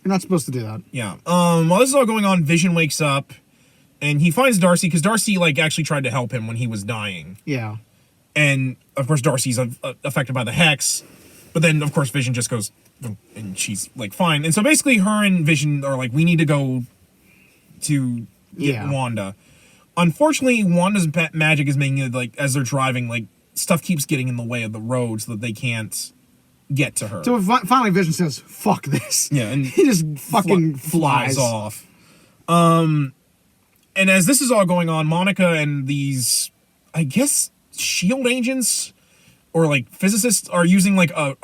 "You're not supposed to do that." Yeah. While this is all going on, Vision wakes up, and he finds Darcy, because Darcy like actually tried to help him when he was dying. Yeah. And of course, Darcy's affected by the Hex, but then of course Vision just goes, and she's like fine. And so basically, her and Vision are like, we need to go to get Wanda. Unfortunately, Wanda's magic is making it like, as they're driving, like stuff keeps getting in the way of the road, so that they can't get to her. So finally, Vision says, "Fuck this." Yeah, and he just fucking flies off. And as this is all going on, Monica and these, I guess, SHIELD agents or like physicists are using like a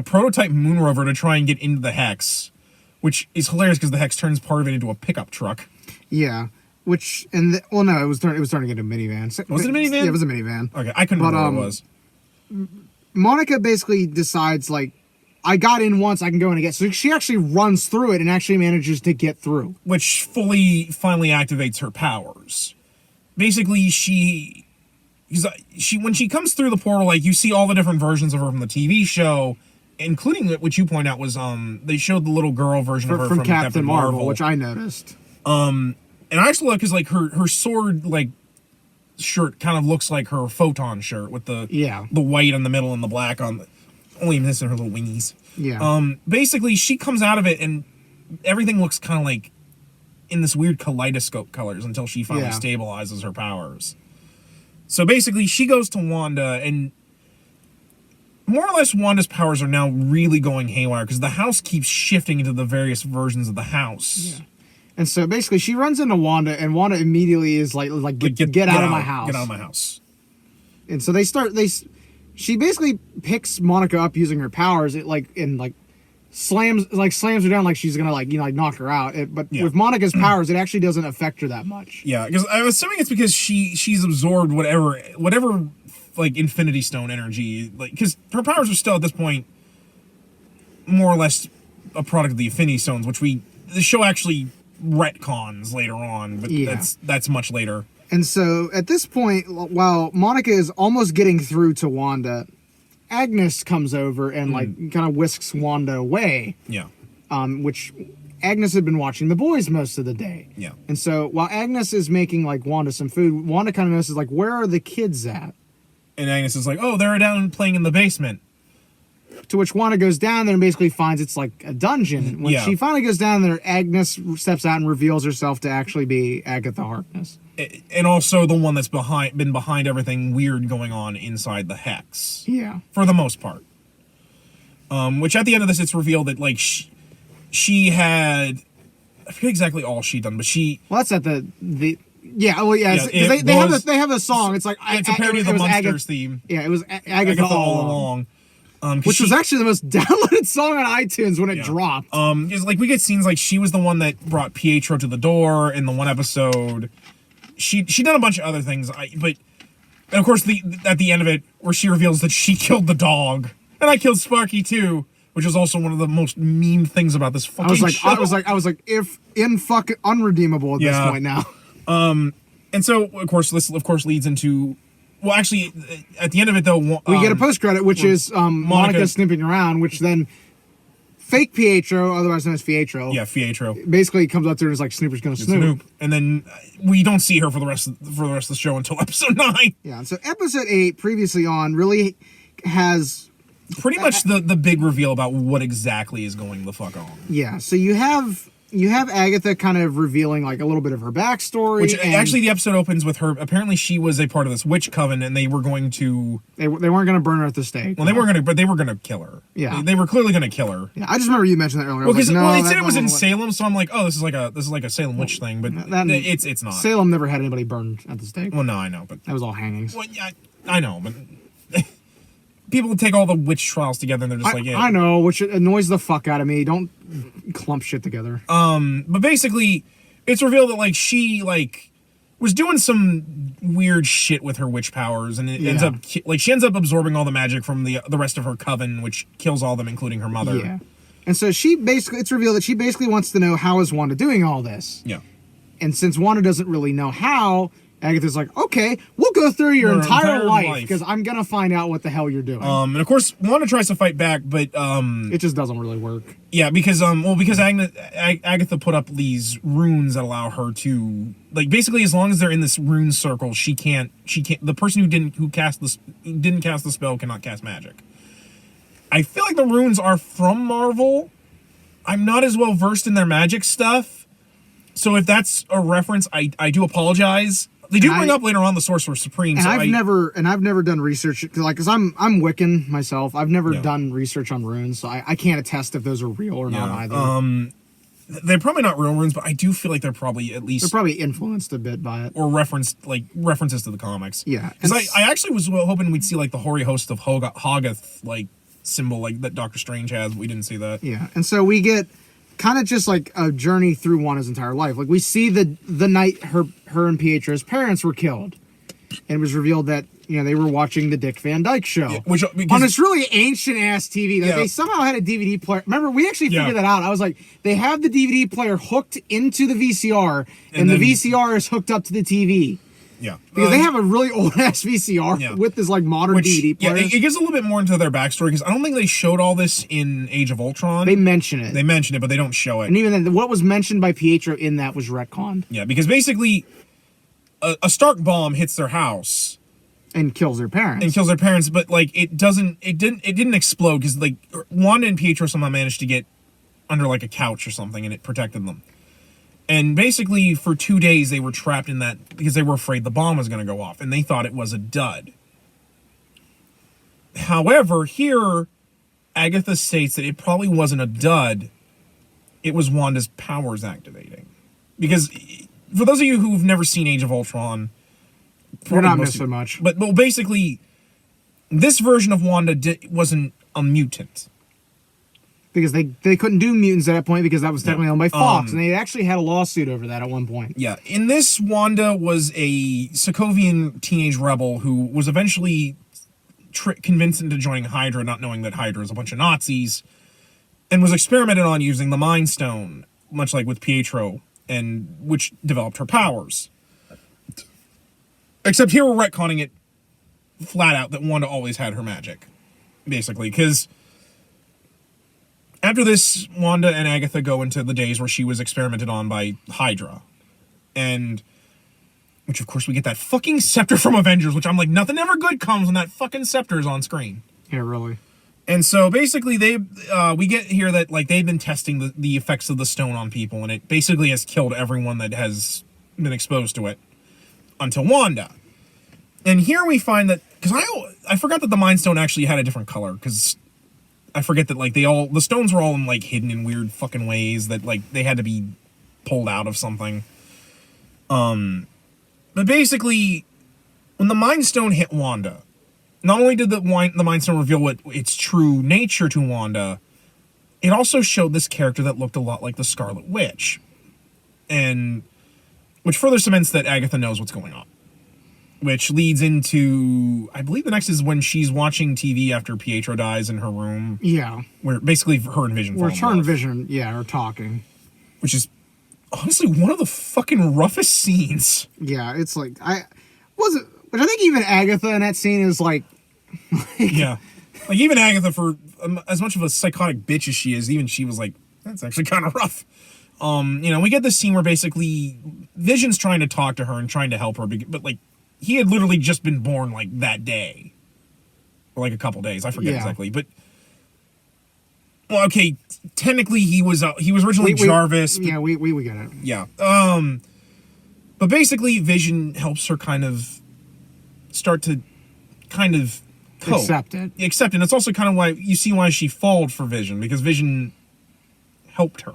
prototype moon rover to try and get into the Hex, which is hilarious because the Hex turns part of it into a pickup truck. Yeah. It was turning into a minivan. Was it a minivan? Yeah, it was a minivan. Okay, I couldn't remember what it was. Monica basically decides, like, I got in once, I can go in again. So she actually runs through it and actually manages to get through. Which finally activates her powers. Basically, when she comes through the portal, like, you see all the different versions of her from the TV show, including what you point out was they showed the little girl version of her from Captain Marvel, which I noticed. And I actually like, because like her sword like shirt kind of looks like her photon shirt with the white in the middle and the black on the, only missing her little wingies. Yeah. Basically, she comes out of it and everything looks kind of like in this weird kaleidoscope colors until she finally stabilizes her powers. So basically, she goes to Wanda, and more or less Wanda's powers are now really going haywire because the house keeps shifting into the various versions of the house. Yeah. And so basically, she runs into Wanda, and Wanda immediately is like get out of my house. Get out of my house. And so she basically picks Monica up using her powers. It slams her down like she's gonna knock her out. But with Monica's powers, it actually doesn't affect her that much. Yeah, because I'm assuming it's because she's absorbed whatever like Infinity Stone energy, like, because her powers are still at this point more or less a product of the Infinity Stones, which the show actually retcons later on, but that's much later. And so at this point, while Monica is almost getting through to Wanda, Agnes comes over and kind of whisks Wanda away. Yeah. Which Agnes had been watching The Boys most of the day. Yeah. And so while Agnes is making Wanda some food, Wanda kind of notices where are the kids at? And Agnes is like, oh, they're down playing in the basement. To which Wanda goes down there and basically finds it's like a dungeon. When she finally goes down there, Agnes steps out and reveals herself to actually be Agatha Harkness. And also the one that's been behind everything weird going on inside the Hex. Yeah. For the most part. Which at the end of this, it's revealed that, like, she had... I forget exactly all she'd done, but she... Well, that's at the yeah, well, yeah. They have a song. It's like... It's a parody of the Monsters theme. Yeah, it was Agatha all along. Which was actually the most downloaded song on iTunes when it dropped. Is like we get scenes like she was the one that brought Pietro to the door in the one episode. She done a bunch of other things. And of course at the end of it, where she reveals that she killed the dog, and I killed Sparky too, which is also one of the most meme things about this fucking show. I was like, if in fucking unredeemable at this point now. And so of course this leads into. Well, actually, at the end of it, though... we get a post-credit, which is Monica snipping around, which then fake Pietro, otherwise known as Fietro... Yeah, Fietro. Basically comes up to her and is like, Snooper's gonna snoop. And then we don't see her for the rest of the show until episode 9. Yeah, so episode 8, previously on, really has... Pretty much the big reveal about what exactly is going the fuck on. Yeah, so you have Agatha kind of revealing a little bit of her backstory. Which actually the episode opens with her. Apparently she was a part of this witch coven, and they were going to... They weren't going to burn her at the stake. Well, they weren't going to, but they were going to kill her. Yeah. They were clearly going to kill her. Yeah, I just remember you mentioned that earlier. Well, because they said it was in Salem, so I'm like, oh, this is like a Salem witch thing, but it's not. Salem never had anybody burned at the stake. Well, no, I know, but... That was all hangings. Well, yeah, I know, but... People take all the witch trials together and they're just I know, which annoys the fuck out of me. Don't clump shit together. But basically, it's revealed that she was doing some weird shit with her witch powers, and it ends up she ends up absorbing all the magic from the rest of her coven, which kills all of them, including her mother. Yeah. And so it's revealed that she basically wants to know, how is Wanda doing all this? Yeah. And since Wanda doesn't really know how, Agatha's like, okay, we'll go through your entire life because I'm gonna find out what the hell you're doing. And of course, Wanda tries to fight back, but it just doesn't really work. Yeah, because Agatha put up these runes that allow her to basically, as long as they're in this rune circle, she can't. The person who didn't cast the spell cannot cast magic. I feel like the runes are from Marvel. I'm not as well versed in their magic stuff, so if that's a reference, I do apologize. They do bring up later on the Sorcerer Supreme. And I've never done research because I'm Wiccan myself. I've never done research on runes, so I can't attest if those are real or not either. They're probably not real runes, but I do feel like they're probably influenced a bit by it, or references to the comics. Yeah, because I actually was hoping we'd see the hoary host of Hoggoth symbol that Doctor Strange has. But we didn't see that. Yeah, and so we get kind of just a journey through Wanda's entire life. We see the night her and Pietro's parents were killed, and it was revealed that they were watching the Dick Van Dyke Show. Yeah, on this really ancient-ass TV. That They somehow had a DVD player. Remember, we actually figured that out. I was like, they have the DVD player hooked into the VCR, and the VCR is hooked up to the TV. Yeah. Because they have a really old-ass VCR with this, like, modern DVD player. Yeah, it gives a little bit more into their backstory, because I don't think they showed all this in Age of Ultron. They mention it. They mention it, but they don't show it. And even then, what was mentioned by Pietro in that was retconned. Yeah, because basically, a Stark bomb hits their house. And kills their parents. But, like, it didn't explode, because, like, Wanda and Pietro somehow managed to get under, like, a couch or something, and it protected them. And basically, for 2 days, they were trapped in that because they were afraid the bomb was going to go off, and they thought it was a dud. However, here, Agatha states that it probably wasn't a dud. It was Wanda's powers activating. Because, for those of you who've never seen Age of Ultron... We're not missing much. But basically, this version of Wanda wasn't a mutant. Because they couldn't do mutants at that point because that was technically owned by Fox. And they actually had a lawsuit over that at one point. Yeah. In this, Wanda was a Sokovian teenage rebel who was eventually convinced into joining Hydra, not knowing that Hydra is a bunch of Nazis, and was experimented on using the Mind Stone, much like with Pietro, and which developed her powers. Except here we're retconning it flat out that Wanda always had her magic, basically, because... After this, Wanda and Agatha go into the days where she was experimented on by Hydra. And, which of course we get that fucking scepter from Avengers, which I'm like, nothing ever good comes when that fucking scepter is on screen. Yeah, really. And so basically we get here that like they've been testing the effects of the stone on people, and it basically has killed everyone that has been exposed to it until Wanda. And here we find that, because I forgot that the Mind Stone actually had a different color, because I forget that, like, the stones were all, like, hidden in weird fucking ways that, like, they had to be pulled out of something. But basically, when the Mind Stone hit Wanda, not only did the Mind Stone reveal what its true nature to Wanda, it also showed this character that looked a lot like the Scarlet Witch. And, which further cements that Agatha knows what's going on. Which leads into, I believe the next is when she's watching TV after Pietro dies in her room. Yeah. Where basically her and Vision Where her and Vision, are talking. Which is honestly one of the fucking roughest scenes. Yeah, it's like, but I think even Agatha in that scene is like yeah. Like even Agatha, for as much of a psychotic bitch as she is, even she was like, that's actually kind of rough. We get this scene where basically Vision's trying to talk to her and trying to help her, but like, he had literally just been born, like, that day. Or, like, a couple days. I forget exactly. But, well, okay, technically he was originally Jarvis. Yeah, we get it. Yeah. But basically, Vision helps her kind of start to kind of cope. Accept it. Accept it. And it's also kind of why you see why she falled for Vision, because Vision helped her.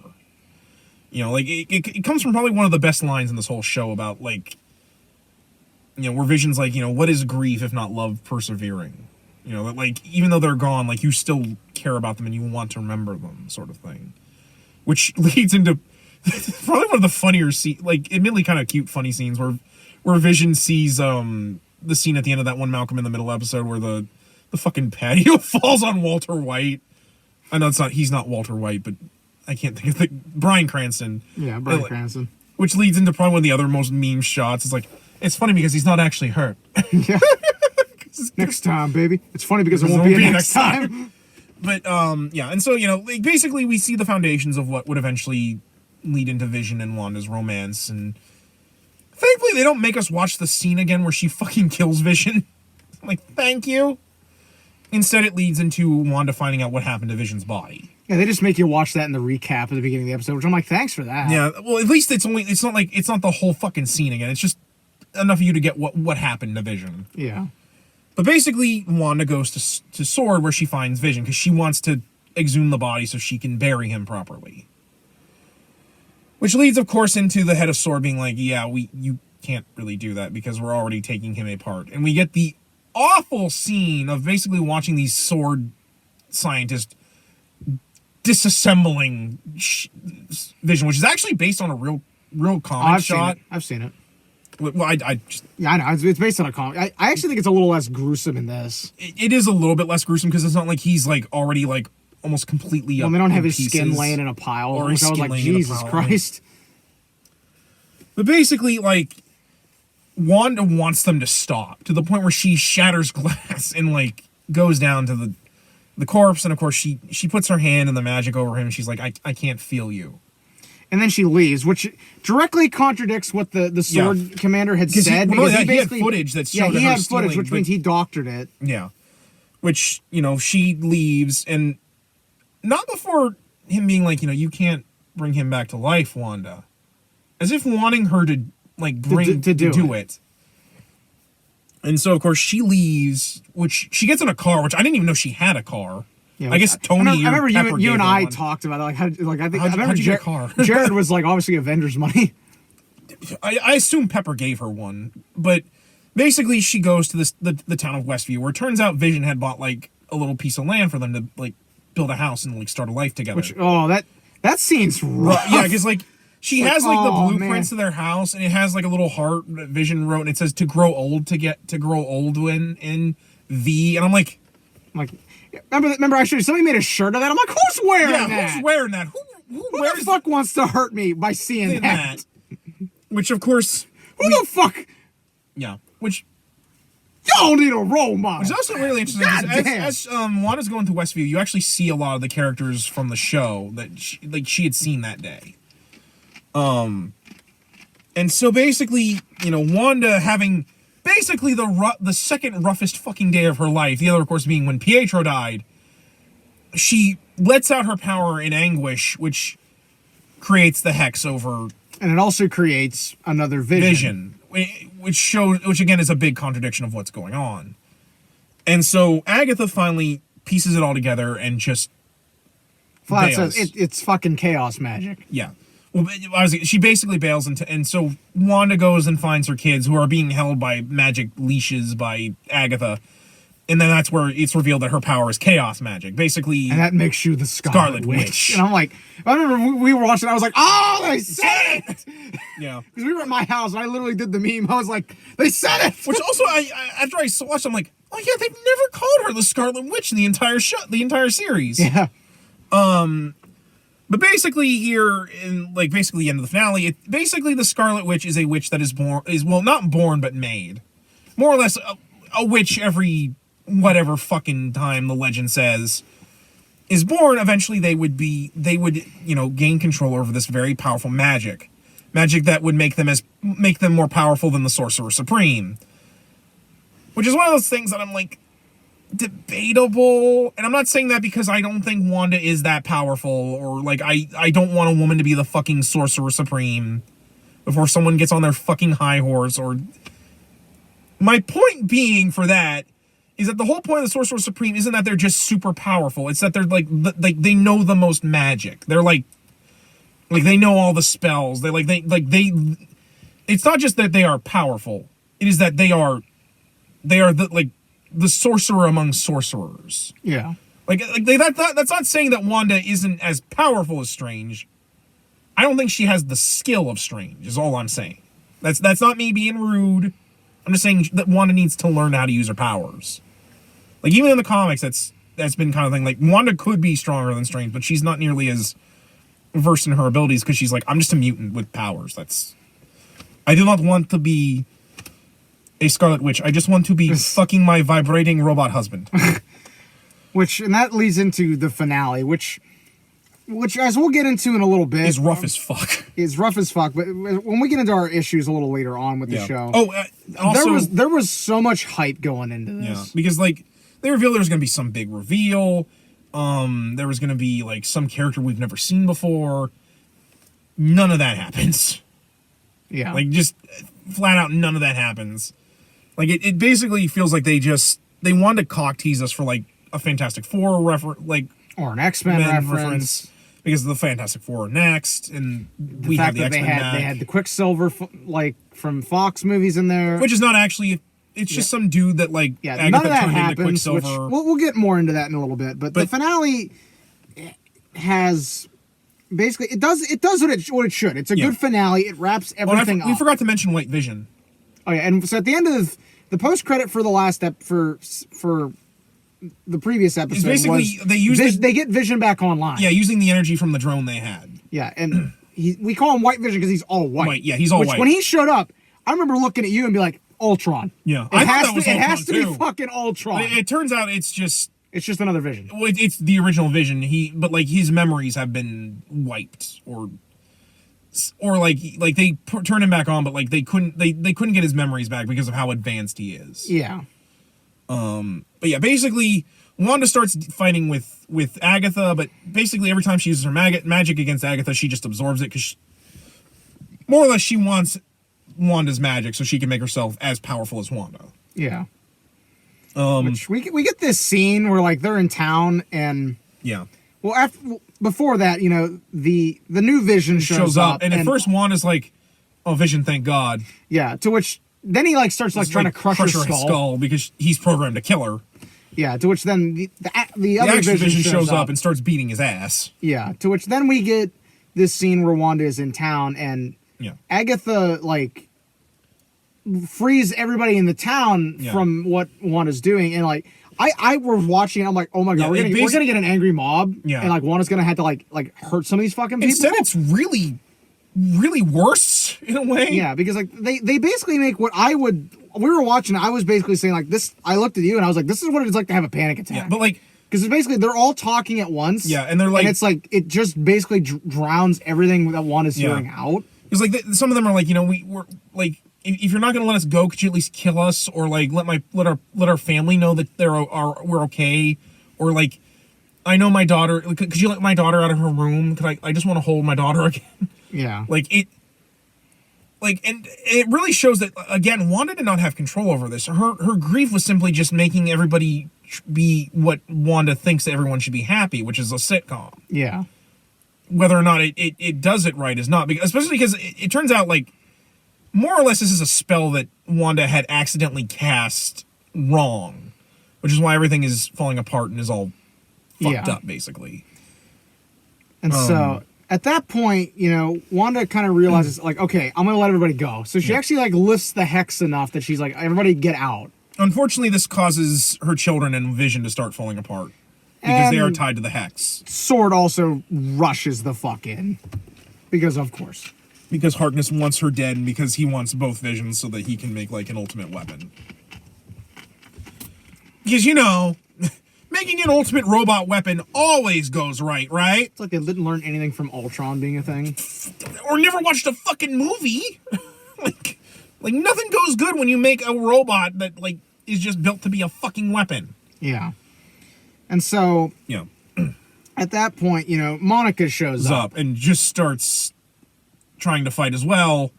Like, it comes from probably one of the best lines in this whole show about, like, where Vision's like, what is grief if not love persevering? That like, even though they're gone, like, you still care about them and you want to remember them, sort of thing. Which leads into probably one of the funnier scenes, like, admittedly kind of cute, funny scenes where Vision sees the scene at the end of that one Malcolm in the Middle episode where the fucking patio falls on Walter White. I know he's not Walter White, but I can't think of Bryan Cranston. Yeah, Bryan Cranston. Which leads into probably one of the other most meme shots. It's like, it's funny because he's not actually hurt. Yeah. Next time, baby. It's funny because it won't be a next time. But, yeah. And so, like, basically we see the foundations of what would eventually lead into Vision and Wanda's romance. And thankfully they don't make us watch the scene again where she fucking kills Vision. I'm like, thank you. Instead, it leads into Wanda finding out what happened to Vision's body. Yeah, they just make you watch that in the recap at the beginning of the episode, which I'm like, thanks for that. Yeah, well, at least it's not the whole fucking scene again. It's just enough of you to get what happened to Vision. Yeah. But basically, Wanda goes to SWORD where she finds Vision because she wants to exhume the body so she can bury him properly. Which leads, of course, into the head of SWORD being like, yeah, you can't really do that because we're already taking him apart. And we get the awful scene of basically watching these SWORD scientists disassembling Vision, which is actually based on a real comic shot. I've seen it. Well, I just Yeah, I know. It's based on a comic. I actually think it's a little less gruesome in this. it is a little bit less gruesome because it's not like he's like already like almost completely Well, up they don't have in his skin pieces. laying in a pile. Or Which his I was skin like, laying in a Jesus pile. Christ. But basically, like, Wanda wants them to stop to the point where she shatters glass and like goes down to the corpse, and of course she puts her hand in the magic over him and she's like, I can't feel you. And then she leaves, which directly contradicts what the sword commander had said. He had basically footage that showed he her had stealing, footage, which means he doctored it. Yeah. Which, she leaves, and not before him being like, you can't bring him back to life, Wanda. As if wanting her to, like, to do it. And so, of course, she leaves, which she gets in a car, which I didn't even know she had a car. Yeah, I guess Tony. I remember Pepper you and I one. talked about it. I think how'd you get a car? Jared was like obviously Avengers money. I assume Pepper gave her one, but basically she goes to the town of Westview, where it turns out Vision had bought like a little piece of land for them to like build a house and like start a life together. Which that scene's rough. Yeah, because like she has like the blueprints man. of their house, and it has like a little heart that Vision wrote, and it says to grow old in V, and I'm like. Remember, actually, somebody made a shirt of that. I'm like, who's wearing that? Who's wearing that? Who the fuck wants to hurt me by seeing that? Which, of course... Who the fuck? Yeah, which... Y'all need a role model. Which is also really interesting. As Wanda's going to Westview, you actually see a lot of the characters from the show that she had seen that day. And so basically, Wanda having... Basically, the second roughest fucking day of her life, the other, of course, being when Pietro died, she lets out her power in anguish, which creates the hex over... And it also creates another vision. Which again, is a big contradiction of what's going on. And so Agatha finally pieces it all together and just bails. It's fucking chaos magic. Yeah. Well, she basically bails and so Wanda goes and finds her kids who are being held by magic leashes by Agatha, and then that's where it's revealed that her power is chaos magic, basically. And that makes you the Scarlet Witch. And I'm like, I remember we were watching. I was like, oh, they said it. Yeah. Because we were at my house and I literally did the meme. I was like, they said it. Which also, after I watched, I'm like, oh yeah, they've never called her the Scarlet Witch in the entire the entire series. Yeah. But basically here, in basically the end of the finale, basically the Scarlet Witch is a witch that is not born, but made. More or less a witch every whatever fucking time the legend says is born. Eventually they would gain control over this very powerful magic that would make them more powerful than the Sorcerer Supreme. Which is one of those things that I'm like, debatable, and I'm not saying that because I don't think Wanda is that powerful, or like I don't want a woman to be the fucking Sorcerer Supreme before someone gets on their fucking high horse. Or my point being for that is that the whole point of the Sorcerer Supreme isn't that they're just super powerful, it's that they're like they know the most magic. They're like they know all the spells. It's not just that they are powerful, it is that they are the sorcerer among sorcerers. Yeah. That's not saying that Wanda isn't as powerful as Strange. I don't think she has the skill of Strange, is all I'm saying. That's not me being rude. I'm just saying that Wanda needs to learn how to use her powers. Like, even in the comics, that's been kind of thing. Like, Wanda could be stronger than Strange, but she's not nearly as versed in her abilities because she's like, I'm just a mutant with powers. I do not want to be a Scarlet Witch. I just want to be fucking my vibrating robot husband. And that leads into the finale, which as we'll get into in a little bit, is rough as fuck. Is rough as fuck. But when we get into our issues a little later on with the show, also, there was so much hype going into this. Yeah, because they revealed there was going to be some big reveal. There was going to be some character we've never seen before. None of that happens. Yeah, just flat out, none of that happens. It basically feels like they wanted to cock tease us for a Fantastic Four or an X-Men reference because the Fantastic Four are next, and we have the X-Men back. They had the Quicksilver from Fox movies in there, which is not actually. It's just some dude that Agatha none of that happens. Which we'll get more into that in a little bit, but the finale has. Basically, it does what it should. It's a good finale. It wraps everything up. We forgot to mention White Vision. Oh yeah, and so at the end of the post credit for the last for the previous episode, it's basically was they get Vision back online. Yeah, using the energy from the drone they had. Yeah, and we call him White Vision because he's all white. Yeah, he's all white. When he showed up, I remember looking at you and be like, Ultron. Yeah, it has to be fucking Ultron. It turns out it's just another Vision. Well, it's the original Vision. But like his memories have been wiped, or like they turned him back on, but like they couldn't get his memories back because of how advanced he is. Yeah. But yeah, basically Wanda starts fighting with Agatha, but basically every time she uses her magic against Agatha, she just absorbs it because more or less she wants Wanda's magic so she can make herself as powerful as Wanda. Yeah. Which we get this scene where like they're in town and yeah. Well, before that, you know, the new Vision shows up, and at first Wanda's like, "Oh, Vision, thank God." Yeah. To which then he like starts like trying to crush her skull because he's programmed to kill her. Yeah. To which then the other Vision shows up and starts beating his ass. Yeah. To which then we get this scene where Wanda is in town and Agatha like frees everybody in the town from what Wanda's doing, and like I was watching, I'm like, oh my god, we're gonna get an angry mob, and like Wanda's gonna have to like hurt some of these fucking people. Instead, it's really, really worse in a way. Yeah, because like they basically make what we were watching. I was basically saying like this. I looked at you and I was like, this is what it's like to have a panic attack. Yeah, but like. Because it's basically they're all talking at once. Yeah, and they're like, and it's like it just basically drowns everything that Wanda's hearing out. It's like some of them are like, you know, we're like, if you're not gonna let us go, could you at least kill us, or like let our family know that we're okay, or like, I know my daughter. Could you let my daughter out of her room? Could I just want to hold my daughter again? Yeah, like it. Like, and it really shows that again, Wanda did not have control over this. Her grief was simply just making everybody be what Wanda thinks that everyone should be happy, which is a sitcom. Yeah. Whether or not it does it right is not, especially because it turns out like more or less this is a spell that Wanda had accidentally cast wrong, which is why everything is falling apart and is all fucked up basically. And so at that point, you know, Wanda kind of realizes like, okay, I'm gonna let everybody go. So she actually like lifts the hex enough that she's like, everybody get out. Unfortunately, this causes her children and Vision to start falling apart because they are tied to the hex. Sword also rushes the fuck in because, of course. Because Harkness wants her dead and because he wants both Visions so that he can make, like, an ultimate weapon. Because, you know, making an ultimate robot weapon always goes right? It's like they didn't learn anything from Ultron being a thing. Or never watched a fucking movie. Like, nothing goes good when you make a robot that, like, is just built to be a fucking weapon. Yeah. And so... Yeah. At that point, you know, Monica shows up. And just starts trying to fight as well.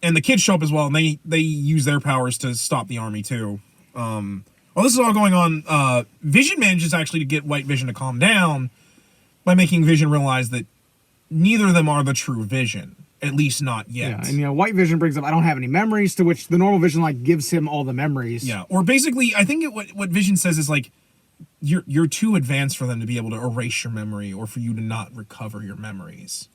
And the kids show up as well, and they use their powers to stop the army, too. While this is all going on, Vision manages actually to get White Vision to calm down by making Vision realize that neither of them are the true Vision. At least not yet. Yeah, and you know, White Vision brings up, I don't have any memories, to which the normal Vision like gives him all the memories. Yeah, or basically, I think what Vision says is like, you're too advanced for them to be able to erase your memory or for you to not recover your memories.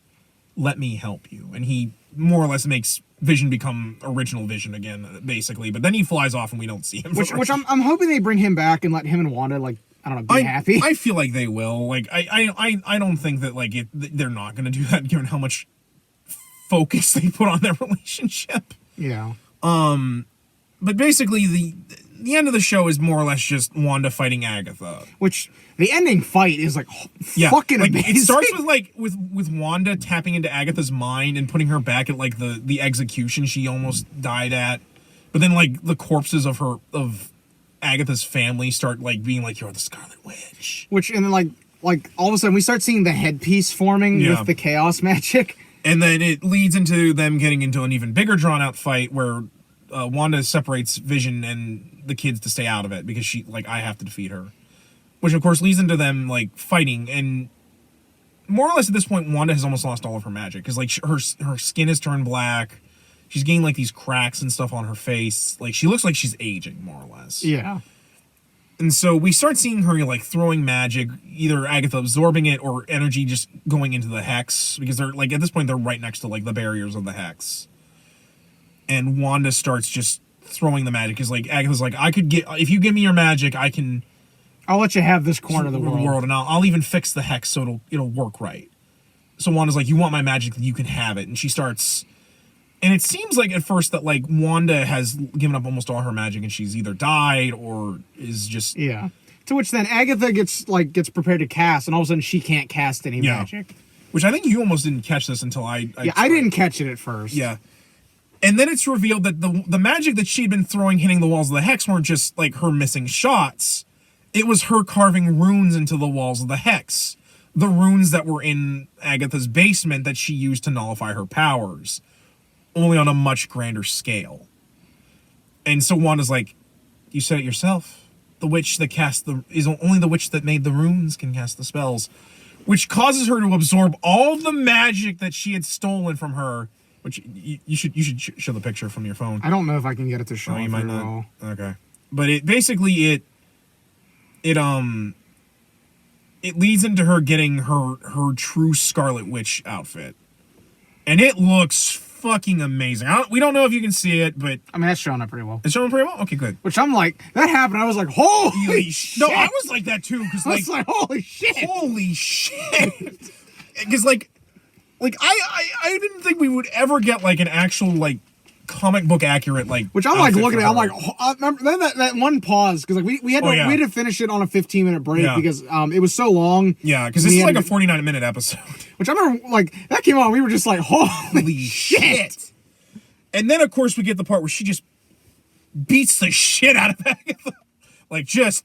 Let me help you. And he more or less makes Vision become original Vision again, basically. But then he flies off and we don't see him. Which I'm hoping they bring him back and let him and Wanda like, I don't know, be happy. I feel like they will. Like I don't think that like they're not going to do that given how much focus they put on their relationship. Yeah. But basically the end of the show is more or less just Wanda fighting Agatha. Which the ending fight is like fucking like, amazing. It starts with like with Wanda tapping into Agatha's mind and putting her back at like the execution she almost died at. But then like the corpses of Agatha's family start like being like, you're the Scarlet Witch. Which and then like all of a sudden we start seeing the headpiece forming with the chaos magic. And then it leads into them getting into an even bigger drawn-out fight where Wanda separates Vision and the kids to stay out of it because she, like, I have to defeat her. Which, of course, leads into them, like, fighting. And more or less at this point, Wanda has almost lost all of her magic. Because, like, her skin has turned black. She's getting, like, these cracks and stuff on her face. Like, she looks like she's aging, more or less. Yeah. And so we start seeing her like throwing magic, either Agatha absorbing it or energy just going into the hex because they're like at this point they're right next to like the barriers of the hex. and Wanda starts just throwing the magic. Because like Agatha's like, if you give me your magic, I'll let you have this corner of the world, and I'll even fix the hex so it'll work right. So Wanda's like, you want my magic, you can have it. And she starts, and it seems like at first that like Wanda has given up almost all her magic, and she's either died or is just To which then Agatha gets prepared to cast, and all of a sudden she can't cast any magic. Which I think you almost didn't catch this until I didn't catch it at first. Yeah. And then it's revealed that the magic that she'd been throwing hitting the walls of the hex weren't just like her missing shots. It was her carving runes into the walls of the hex. The runes that were in Agatha's basement that she used to nullify her powers. Only on a much grander scale. And so Wanda's like, you said it yourself. The witch that only the witch that made the runes can cast the spells. Which causes her to absorb all the magic that she had stolen from her. Which you should show the picture from your phone. I don't know if I can get it to show. You might not. Okay. But it basically it leads into her getting her true Scarlet Witch outfit. And it looks fucking amazing. We don't know if you can see it, but I mean, that's showing up pretty well. It's showing up pretty well? Okay, good. Which I'm like, that happened. I was like, holy shit. No, I was like that too. Cause I was like, holy shit. Holy shit. Because like I didn't think we would ever get like an actual like comic book accurate like. Which I'm like looking at. I'm like, remember then that one pause because like we had to finish it on a 15-minute break because it was so long. Yeah, because this is like a 49-minute episode. Which I remember like that came on. We were just like, holy shit. And then of course we get the part where she just beats the shit out of Agatha, like just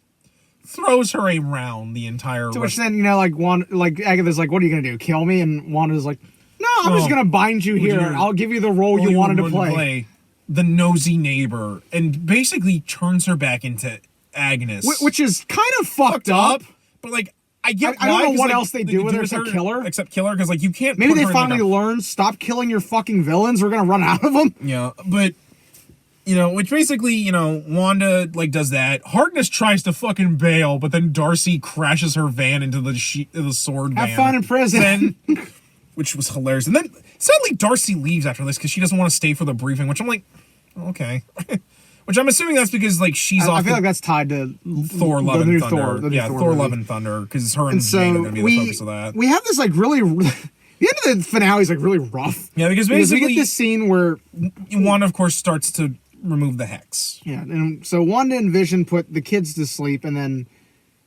throws her around the entire. To which then like Agatha's like, what are you gonna do? Kill me? And Wanda's like, no, I'm just gonna bind you here. I'll give you the role you wanted to play. The nosy neighbor, and basically turns her back into Agnes, which is kind of fucked up. But like, I don't know what else they do with her except kill her. Except kill her, because like you can't. Maybe they finally learned, stop killing your fucking villains. We're gonna run out of them. Yeah, but. Which basically, Wanda, like, does that. Harkness tries to fucking bail, but then Darcy crashes her van into the sword van. Have fun in prison. Which was hilarious. And then, sadly, Darcy leaves after this because she doesn't want to stay for the briefing, which I'm like, okay. Which I'm assuming that's because, like, she's off. I feel like that's tied to Thor Love and Thunder. Thor Love and Thunder, because her and Jane are going to be the focus of that. We have this, like, really... The end of the finale is, like, really rough. Yeah, because basically... we get this scene where... Wanda, of course, starts to remove the hex. Yeah, and so Wanda and Vision put the kids to sleep, and then,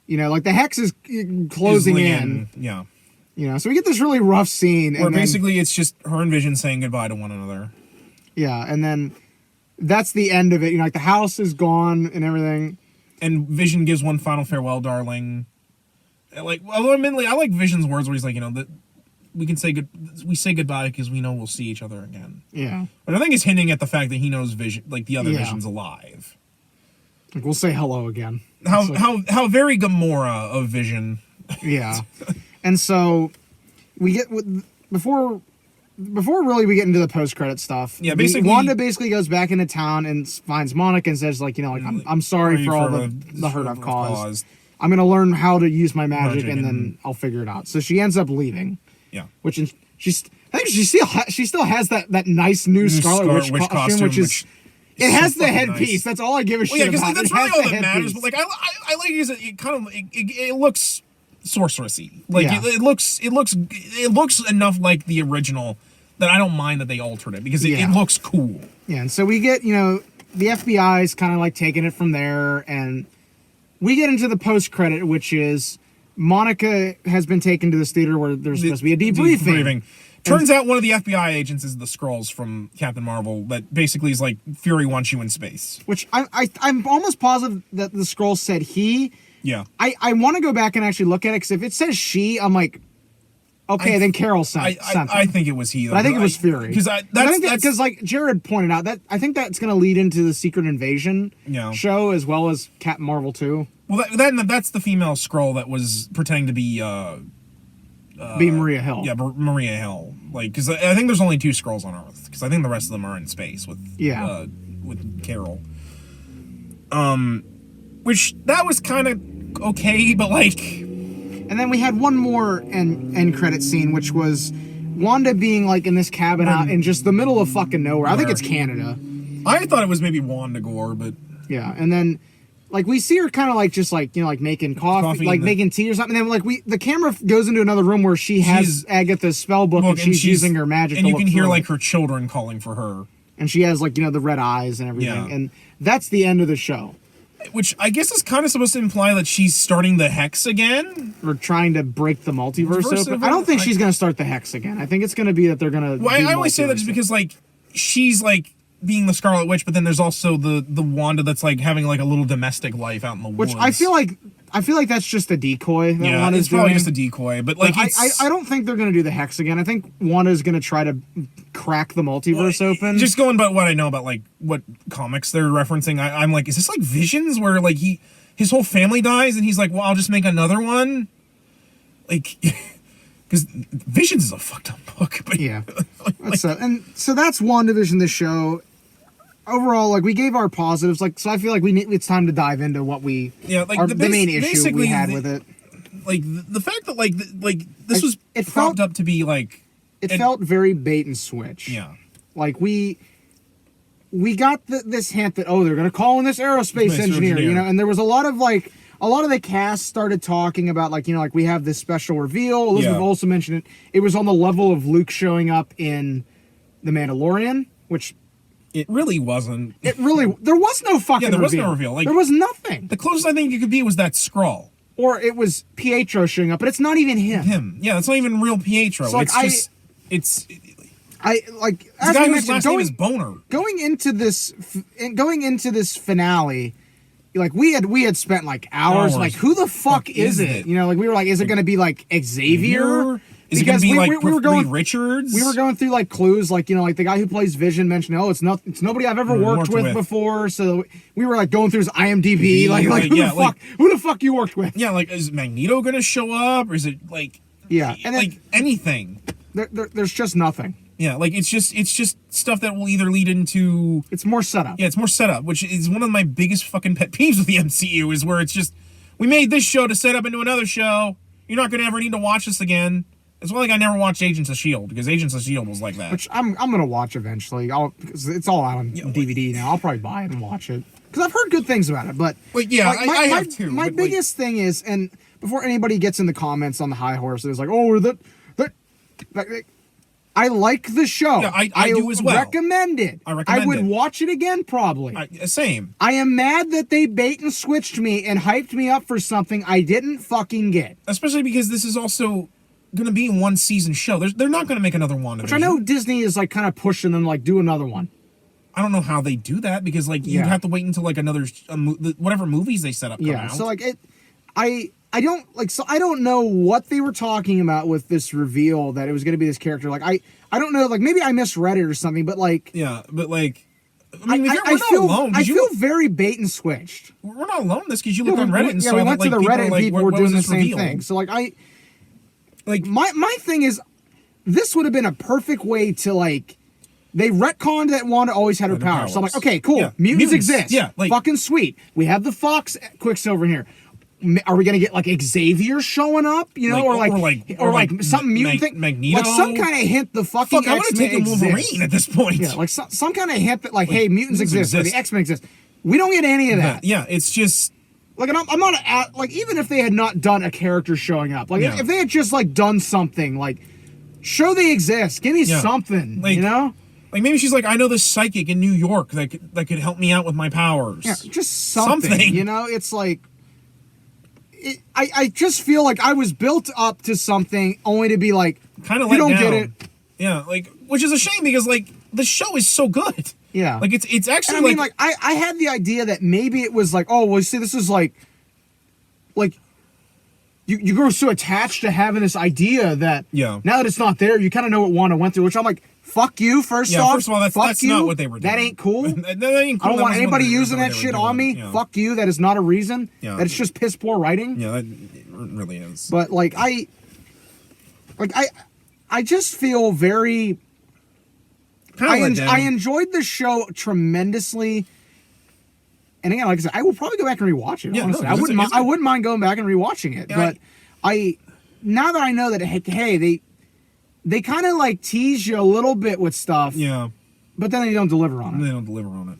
like the hex is closing in. Yeah. So we get this really rough scene. Where basically it's just her and Vision saying goodbye to one another. Yeah, and then that's the end of it. Like the house is gone and everything. And Vision gives one final farewell, darling. Like, although admittedly, I like Vision's words where he's like, that we say goodbye because we know we'll see each other again. Yeah. But I think it's hinting at the fact that he knows Vision, like the other Vision's alive. Like we'll say hello again. How very Gamora of Vision. Yeah. And so we get before really we get into the post-credit stuff. Yeah, basically Wanda basically goes back into town and finds Monica and says like, I'm sorry for all the hurt I've caused. I'm gonna learn how to use my magic and then I'll figure it out. So she ends up leaving. Yeah, which I think she still has that nice new Scarlet Witch costume, which is it has the headpiece. Nice. That's all I give a shit about. That's really all that matters. But like I like it looks sorcerousy. Like it looks enough like the original that I don't mind that they altered it because it looks cool. Yeah, and so we get the FBI's kind of like taking it from there, and we get into the post credit, which is. Monica has been taken to this theater where there's supposed to be a debriefing. Turns out one of the FBI agents is the Skrulls from Captain Marvel that basically is like, Fury wants you in space. Which I'm almost positive that the Skrulls said he. Yeah. I want to go back and actually look at it, because if it says she, I'm like, okay, then Carol sent I think it was he. But I think it was Fury. Because like Jared pointed out, that I think that's going to lead into the Secret Invasion show as well as Captain Marvel 2. Well, that's the female Skrull that was pretending to be Maria Hill. Yeah, Maria Hill. Like, because I think there's only 2 Skrulls on Earth. Because I think the rest of them are in space with Carol. Which that was kind of okay, but like. And then we had one more end credit scene, which was Wanda being like in this cabin out in just the middle of fucking nowhere. I think it's Canada. I thought it was maybe Wandagore, but yeah. And then like we see her kind of like just like like making coffee like making tea or something. And then like the camera goes into another room where she has Agatha's spell book and she's using her magic. And you can hear like her children calling for her. And she has like the red eyes and everything. Yeah. And that's the end of the show. Which I guess is kind of supposed to imply that she's starting the hex again. Or trying to break the multiverse open. I don't think she's going to start the hex again. I think it's going to be that they're going to... Well, I always say that just because, like, she's, like, being the Scarlet Witch, but then there's also the Wanda that's, like, having, like, a little domestic life out in the woods. Which I feel like that's just a decoy. That yeah, Wanda's it's probably doing. just a decoy. But, like, I don't think they're going to do the hex again. I think Wanda's going to try to crack the multiverse open. Just going by what I know about, like, what comics they're referencing, I'm like, is this, like, Visions where, like, his whole family dies and he's like, well, I'll just make another one? Like... Because Visions is a fucked up book. But yeah. And so that's WandaVision, the show. Overall, like, we gave our positives. Like, so I feel like it's time to dive into what we... Yeah, like, the main issue we had with it. Like, the fact that, like this was propped up to be, like... It felt very bait and switch. Yeah. Like, we got this hint that, they're going to call in this aerospace engineer, and there was a lot of, like... A lot of the cast started talking about, like, like, we have this special reveal. Elizabeth also mentioned it. It was on the level of Luke showing up in The Mandalorian, which... It really wasn't. There was no fucking reveal. There was no reveal. Like, there was nothing. The closest I think it could be was that Skrull. Or it was Pietro showing up, but it's not even him. Yeah, it's not even real Pietro. So, like, as the guy whose last name is Boner. Going into this finale... Like, we had spent, like, hours, like, who the fuck is it? Like, we were like, is it going to be, like, Xavier? Is it going to be, like, Reed Richards? We were going through, like, clues, like, like, the guy who plays Vision mentioned, it's nobody I've ever worked with before, so we were, like, going through his IMDb, who the fuck you worked with? Yeah, like, is Magneto going to show up, or is it, like... Yeah, and like, anything. There's just nothing. Yeah, like, it's just stuff that will either lead into... It's more setup. Yeah, it's more setup, which is one of my biggest fucking pet peeves with the MCU, is where it's just, we made this show to set up into another show. You're not going to ever need to watch this again. It's why, like, I never watched Agents of S.H.I.E.L.D., because Agents of S.H.I.E.L.D. was like that. Which I'm going to watch eventually. Because it's all out on DVD now. I'll probably buy it and watch it. Because I've heard good things about it, but... yeah, I have too. My biggest thing is, and before anybody gets in the comments on the high horse, it's like, I like the show. Yeah, I do as well. Recommend it. I would watch it again, probably. Same. I am mad that they bait and switched me and hyped me up for something I didn't fucking get. Especially because this is also going to be a one-season show. They're not going to make another WandaVision. Which I know Disney is, like, kind of pushing them, like, do another one. I don't know how they do that, because, like, you'd have to wait until, like, whatever movies they set up come out. So, like, I don't know what they were talking about with this reveal that it was going to be this character. Like, I don't know, like, maybe I misread it or something, but, like... Yeah, but, like... I mean, we're not alone. I feel very bait and switched. We're not alone in this, because you look on Reddit and saw we went that, to like, the Reddit and people were doing the same reveal? thing. So, like, my thing is, this would have been a perfect way to, like... They retconned that Wanda always had her powers. So I'm like, okay, cool. Yeah. Mutants exist. Yeah, like, fucking sweet. We have the Fox Quicksilver in here. Are we gonna get, like, Xavier showing up? Or something mutant thing? Magneto. Like, some kind of hint the fucking X-Men exist. Wolverine at this point. Yeah, like some kind of hint that, like, hey, mutants exist. Or the X-Men exist. We don't get any of that. Yeah, it's just... Like, and I'm not like, even if they had not done a character showing up, like, if they had just, like, done something, like, show they exist. Give me something, like, Like, maybe she's like, I know this psychic in New York that could help me out with my powers. Yeah, just something. It's like... I just feel like I was built up to something only to be like, kind of you don't down. get it. Yeah, like, which is a shame, because, like, the show is so good. Yeah. Like, it's actually, and I mean, like, I had the idea that maybe it was like, oh, well, see, this is like you grow so attached to having this idea that now that it's not there, you kind of know what Wanda went through, which I'm like, fuck you, first off. First of all, that's not what they were doing. That ain't cool. That ain't cool. I don't want anybody using that shit on me. Yeah. Fuck you. That is not a reason. Yeah. That it's just piss poor writing. Yeah, that it really is. But, like, I just feel very... I enjoyed the show tremendously. And again, like I said, I will probably go back and rewatch it. Honestly, I wouldn't mind going back and rewatching it. But now that I know that, hey, they kind of like tease you a little bit with stuff. Yeah. But then they don't deliver on it. They don't deliver on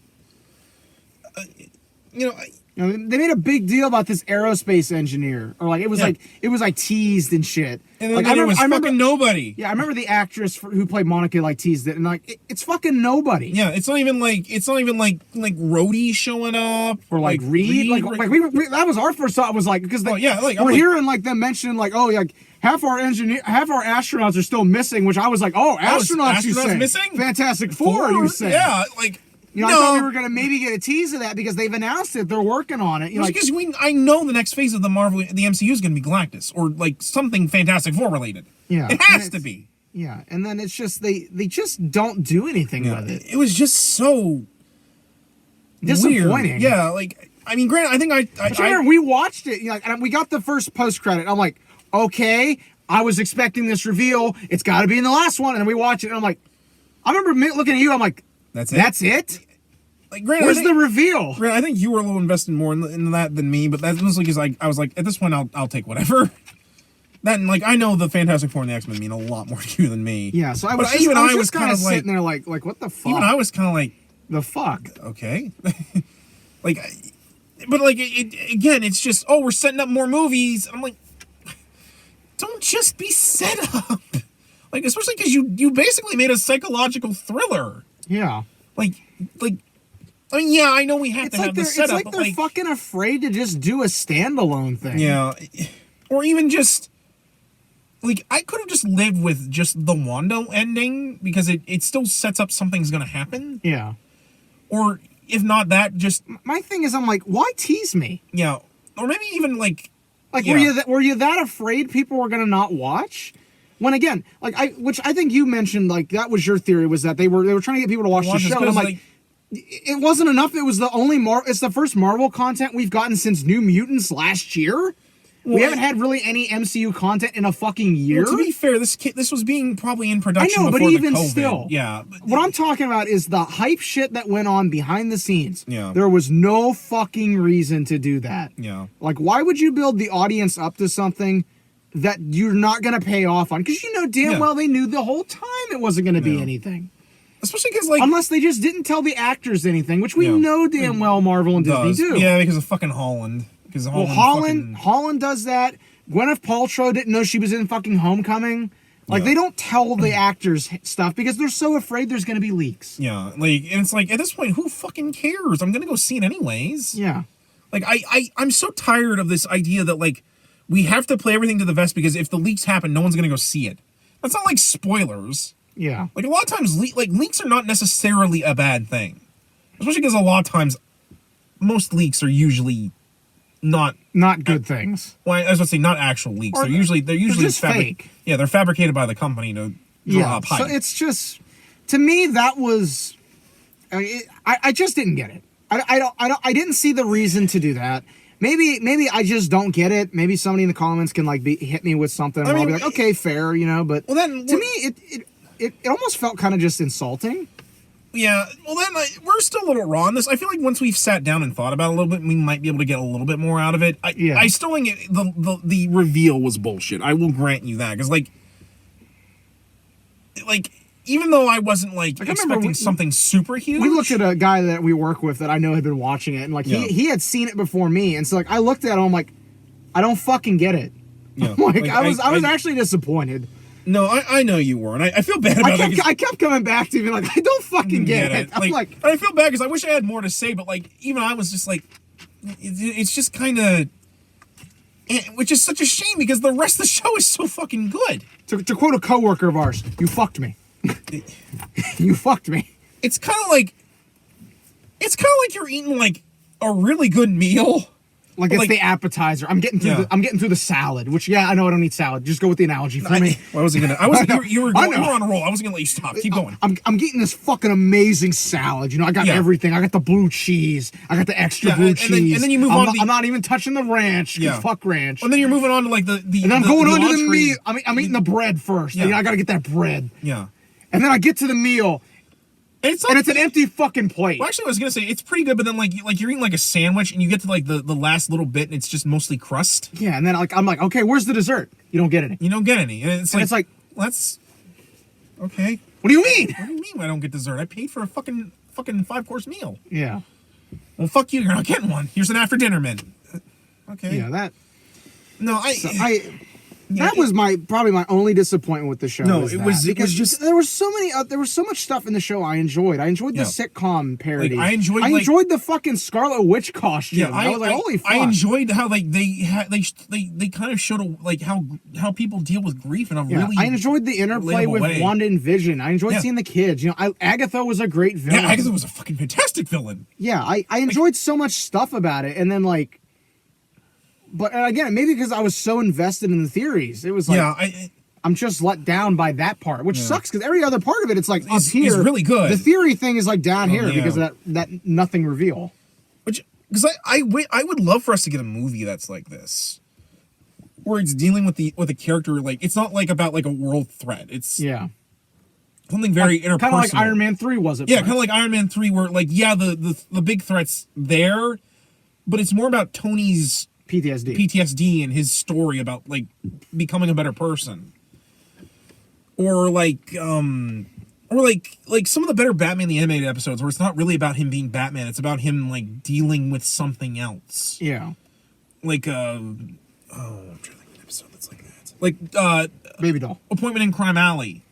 it. You know, they made a big deal about this aerospace engineer, or like it was like teased and shit. And then like, it was fucking nobody. Yeah, I remember the actress who played Monica like teased it, and like it's fucking nobody. Yeah, it's not even like Rhodey showing up or like Reed. Like we that was our first thought was like because we're hearing like them mention like half our astronauts are still missing, which I was like, astronauts you say missing? Fantastic Four you say? Yeah, like. I thought we were gonna maybe get a tease of that because they've announced it. They're working on it. Because I know the next phase of the MCU is gonna be Galactus or like something Fantastic Four related. Yeah, it has to be. Yeah, and then it's just they just don't do anything with it. It was just so disappointing. Weird. Yeah, like I mean, granted, I think I we watched it. And we got the first post credit. I'm like, okay, I was expecting this reveal. It's got to be in the last one, and we watch it. And I'm like, I remember looking at you. I'm like. That's it. Like, granted, where's the reveal? Granted, I think you were a little invested more in that than me, but that's mostly because I was like, at this point, I'll take whatever. Then, like, I know the Fantastic Four and the X-Men mean a lot more to you than me. Yeah, so I was just kind of sitting there like, what the fuck? Even I was kind of like, the fuck? Okay. Like, but like, again, it's just, we're setting up more movies. I'm like, don't just be set up. Like, especially because you basically made a psychological thriller. Yeah. Like, I mean, yeah, I know we have to have the setup. It's like they're fucking afraid to just do a standalone thing. Yeah. Or even just, like, I could have just lived with just the Wanda ending because it still sets up something's going to happen. Yeah. Or if not that, just... My thing is, I'm like, why tease me? Yeah. Or maybe even, like... Like, were you that afraid people were going to not watch? When again, like which I think you mentioned, like that was your theory, was that they were trying to get people to watch the show. And I'm like, it wasn't enough. It was the only it's the first Marvel content we've gotten since New Mutants last year. We haven't had really any MCU content in a fucking year. Well, to be fair, this was being probably in production. I know, before but even the COVID. still, yeah. What I'm talking about is the hype shit that went on behind the scenes. Yeah. There was no fucking reason to do that. Yeah. Like, why would you build the audience up to something that you're not going to pay off on? Because you know damn well they knew the whole time it wasn't going to be anything. Especially because, like... Unless they just didn't tell the actors anything, which we know damn well Marvel and Disney do. Yeah, because of fucking Holland. Because Holland does that. Gwyneth Paltrow didn't know she was in fucking Homecoming. Like, they don't tell the actors stuff because they're so afraid there's going to be leaks. Yeah, like, and it's like, at this point, who fucking cares? I'm going to go see it anyways. Yeah. Like, I'm so tired of this idea that, like, we have to play everything to the vest because if the leaks happen, no one's going to go see it. That's not like spoilers. Yeah. Like, a lot of times, leaks are not necessarily a bad thing. Especially because a lot of times, most leaks are usually not good things. Well, I was going to say not actual leaks. They're usually just fake. Yeah, they're fabricated by the company to draw up hype. So it's just, to me, that was, I just didn't get it. I didn't see the reason to do that. Maybe I just don't get it. Maybe somebody in the comments can like hit me with something. And I'll be like, okay, fair, you know. But to me, it almost felt kind of just insulting. Yeah, well then, we're still a little raw on this. I feel like once we've sat down and thought about it a little bit, we might be able to get a little bit more out of it. I still think the reveal was bullshit. I will grant you that. Because, like, even though I wasn't, like expecting something super huge. We looked at a guy that we work with that I know had been watching it, and, like, he had seen it before me. And so, like, I looked at him, I'm like, I don't fucking get it. Yeah. I was actually disappointed. No, I know you were, and I feel bad about it. I kept coming back to you, like, I don't fucking get it. I'm like, I feel bad because I wish I had more to say, but, like, even I was just like, it's just kind of, which is such a shame because the rest of the show is so fucking good. To quote a coworker of ours, you fucked me. You fucked me. It's kind of like you're eating like a really good meal. Like it's the appetizer. I'm getting through the salad, which I know I don't eat salad. Just go with the analogy for me. Well, I wasn't gonna. You were on a roll. I wasn't gonna let you stop. Keep going. I'm getting this fucking amazing salad. You know, I got everything. I got the blue cheese. I got the extra blue cheese. And then you move on. I'm not even touching the ranch. Yeah. Fuck ranch. And then you're moving on to like the. And I'm going on to the meat. I'm eating the bread first. Yeah. I gotta get that bread. Yeah. And then I get to the meal. And it's an empty fucking plate. Well, actually, I was gonna say it's pretty good, but then like you're eating like a sandwich, and you get to like the last little bit, and it's just mostly crust. Yeah, and then I'm like, okay, where's the dessert? You don't get any. And it's like Okay. What do you mean? What do you mean I don't get dessert? I paid for a fucking 5-course meal. Yeah. Well, fuck you. You're not getting one. Here's an after dinner mint. Okay. Yeah, that. No, That was probably my only disappointment with the show. No, it was just there was so much stuff in the show I enjoyed. I enjoyed the sitcom parody. Like, I enjoyed the fucking Scarlet Witch costume. Yeah, I was like, holy fuck. I enjoyed how like they kind of showed like how people deal with grief in a really. I enjoyed the interplay with Wanda and Vision. I enjoyed seeing the kids. You know, Agatha was a great villain. Yeah, Agatha was a fucking fantastic villain. Yeah, I enjoyed so much stuff about it, and then like. But again, maybe because I was so invested in the theories, it was like I'm just let down by that part, which sucks because every other part of it, it's like up here, is really good. The theory thing is like down here because of that nothing reveal. Which because I would love for us to get a movie that's like this, where it's dealing with a character like it's not like about like a world threat. It's something very interpersonal, kind of like Iron Man 3 was it? Yeah, kind of like Iron Man 3, where like the big threat's there, but it's more about Tony's PTSD and his story about like becoming a better person, or like some of the better Batman the Animated episodes where it's not really about him being Batman, it's about him like dealing with something else. Yeah, like I'm trying to think of an episode that's like that. Like Baby Doll, Appointment in Crime Alley,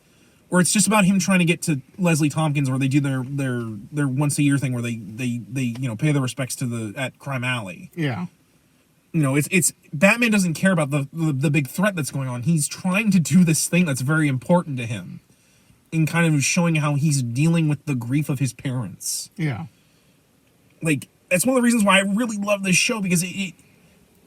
where it's just about him trying to get to Leslie Tompkins, where they do their once a year thing where they pay their respects to at Crime Alley. Yeah. You know, it's Batman doesn't care about the big threat that's going on. He's trying to do this thing that's very important to him, in kind of showing how he's dealing with the grief of his parents. Yeah, like that's one of the reasons why I really love this show, because it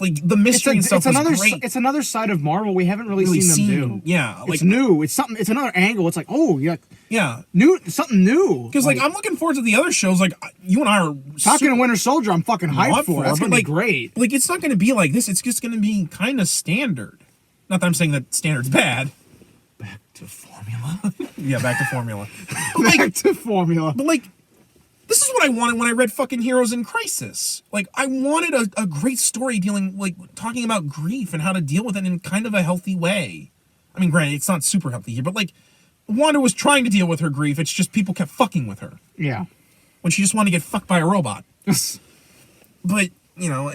like the mystery and stuff was great. It's another side of Marvel we haven't really seen them do. Yeah, like it's new. It's something. It's another angle. It's like something new. Because like I'm looking forward to the other shows. Like you and I are talking to Winter Soldier. I'm fucking hyped for. That's gonna be great. Like it's not gonna be like this. It's just gonna be kind of standard. Not that I'm saying that standard's bad. Back to formula. Yeah, back to formula. Back to formula. But like, this is what I wanted when I read fucking Heroes in Crisis. Like, I wanted a great story talking about grief and how to deal with it in kind of a healthy way. I mean, granted, it's not super healthy here, but like, Wanda was trying to deal with her grief. It's just people kept fucking with her. Yeah. When she just wanted to get fucked by a robot. But, you know,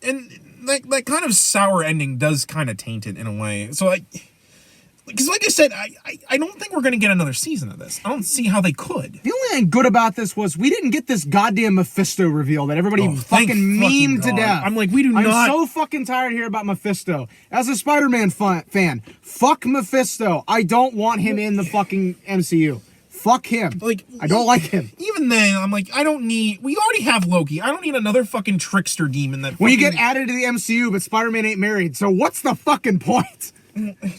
and that kind of sour ending does kind of taint it in a way. So because like I said, I don't think we're going to get another season of this. I don't see how they could. The only thing good about this was we didn't get this goddamn Mephisto reveal that everybody fucking memed to death. I'm like, I'm so fucking tired of hearing about Mephisto. As a Spider-Man fan, fuck Mephisto. I don't want him in the fucking MCU. Fuck him. Like, I don't like him. Even then, I'm like, we already have Loki. I don't need another fucking trickster demon that when you get added to the MCU, but Spider-Man ain't married. So what's the fucking point?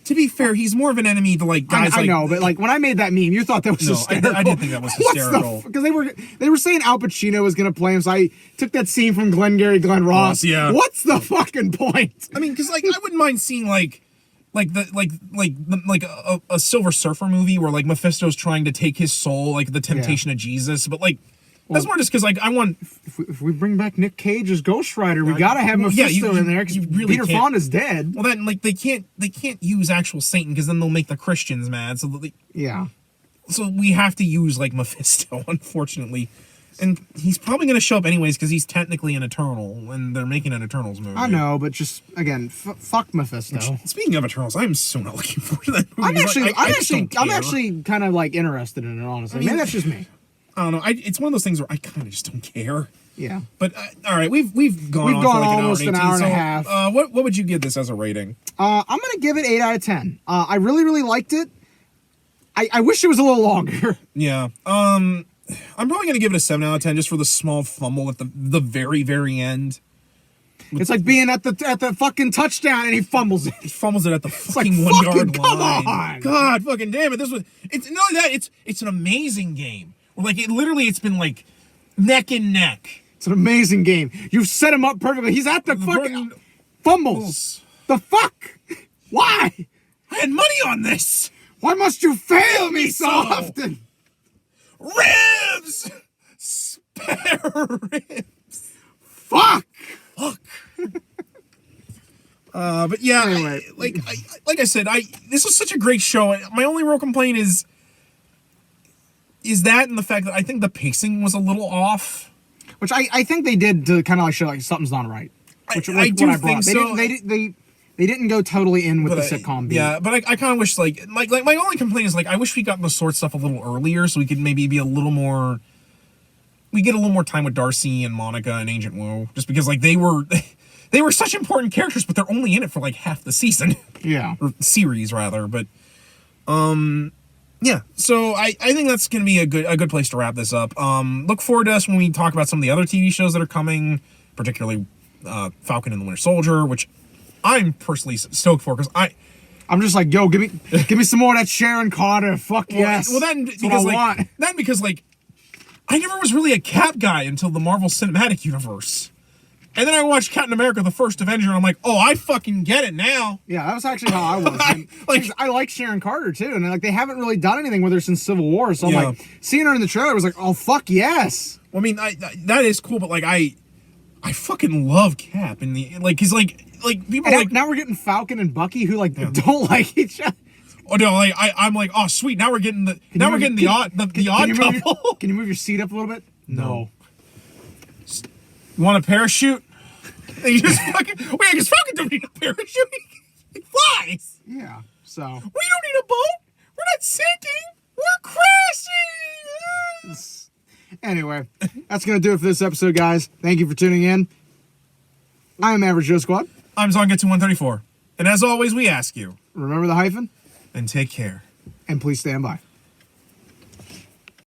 To be fair, he's more of an enemy to like guys. I know, but like when I made that meme, you thought that was hysterical. I didn't think that was hysterical because they were saying Al Pacino was gonna play him, so I took that scene from Glenn Ross. Yeah. What's the fucking point? I mean, because like I wouldn't mind seeing a Silver Surfer movie where like Mephisto's trying to take his soul, like the temptation of Jesus, but like. That's more just because, like, I want. If we bring back Nick Cage as Ghost Rider, we gotta have Mephisto in there because Peter Fonda's dead. Well, then, like, they can't use actual Satan because then they'll make the Christians mad. So So we have to use like Mephisto, unfortunately, and he's probably gonna show up anyways because he's technically an Eternal, and they're making an Eternals movie. I know, but just again, fuck Mephisto. Speaking of Eternals, I'm so not looking forward to that movie. I'm actually kind of like interested in it. Honestly, maybe that's just me. I don't know. It's one of those things where I kind of just don't care. Yeah. But all right, we've gone on for like almost an hour and a half. What would you give this as a rating? I'm gonna give it 8 out of 10. I really liked it. I wish it was a little longer. Yeah. I'm probably gonna give it a 7 out of 10 just for the small fumble at the very very end. It's like being at the fucking touchdown and he fumbles it. He fumbles it at the fucking 1 yard line. Come on. God fucking damn it! It's not that it's an amazing game. Like it's been like neck and neck. It's an amazing game. You've set him up perfectly. He's at the fucking fumbles. The fuck? Why? I had money on this. Why must you fail me so often? Ribs! Spare ribs. Fuck! But yeah, Anyway. like I said, this was such a great show. My only real complaint is that and the fact that I think the pacing was a little off. Which I think they did to kind of like show like something's not right. Which I do think so. They didn't go totally in with the sitcom beat. Yeah, but I kind of wish like my only complaint is like I wish we got the sword stuff a little earlier so we could maybe be a little more. We get a little more time with Darcy and Monica and Agent Wu, just because like they were such important characters, but they're only in it for like half the season. Yeah, or series rather. But yeah. So I think that's gonna be a good place to wrap this up. Look forward to us when we talk about some of the other TV shows that are coming, particularly Falcon and the Winter Soldier, which I'm personally stoked for because I'm just like, yo, give me some more of that Sharon Carter. Fuck yes. Well, then because I never was really a Cap guy until the Marvel Cinematic Universe. And then I watched Captain America: The First Avenger, and I'm like, oh, I fucking get it now. Yeah, that was actually how I was. I like Sharon Carter too, and like they haven't really done anything with her since Civil War. So I'm like, seeing her in the trailer, I was like, oh fuck yes. Well, I mean, that is cool, but like I fucking love Cap, and he's like people and now we're getting Falcon and Bucky who like don't like each other. Oh no! Like I'm like, oh sweet! Now we're getting the odd couple. Can you move your seat up a little bit? No. You want a parachute? And you just fucking wait. Because Falcon don't need a parachute. He flies. Yeah. So we don't need a boat. We're not sinking. We're crashing. Anyway, that's gonna do it for this episode, guys. Thank you for tuning in. I am Average Joe Squad. I'm Zongetsu 134, and as always, we ask you, remember the hyphen. And take care. And please stand by.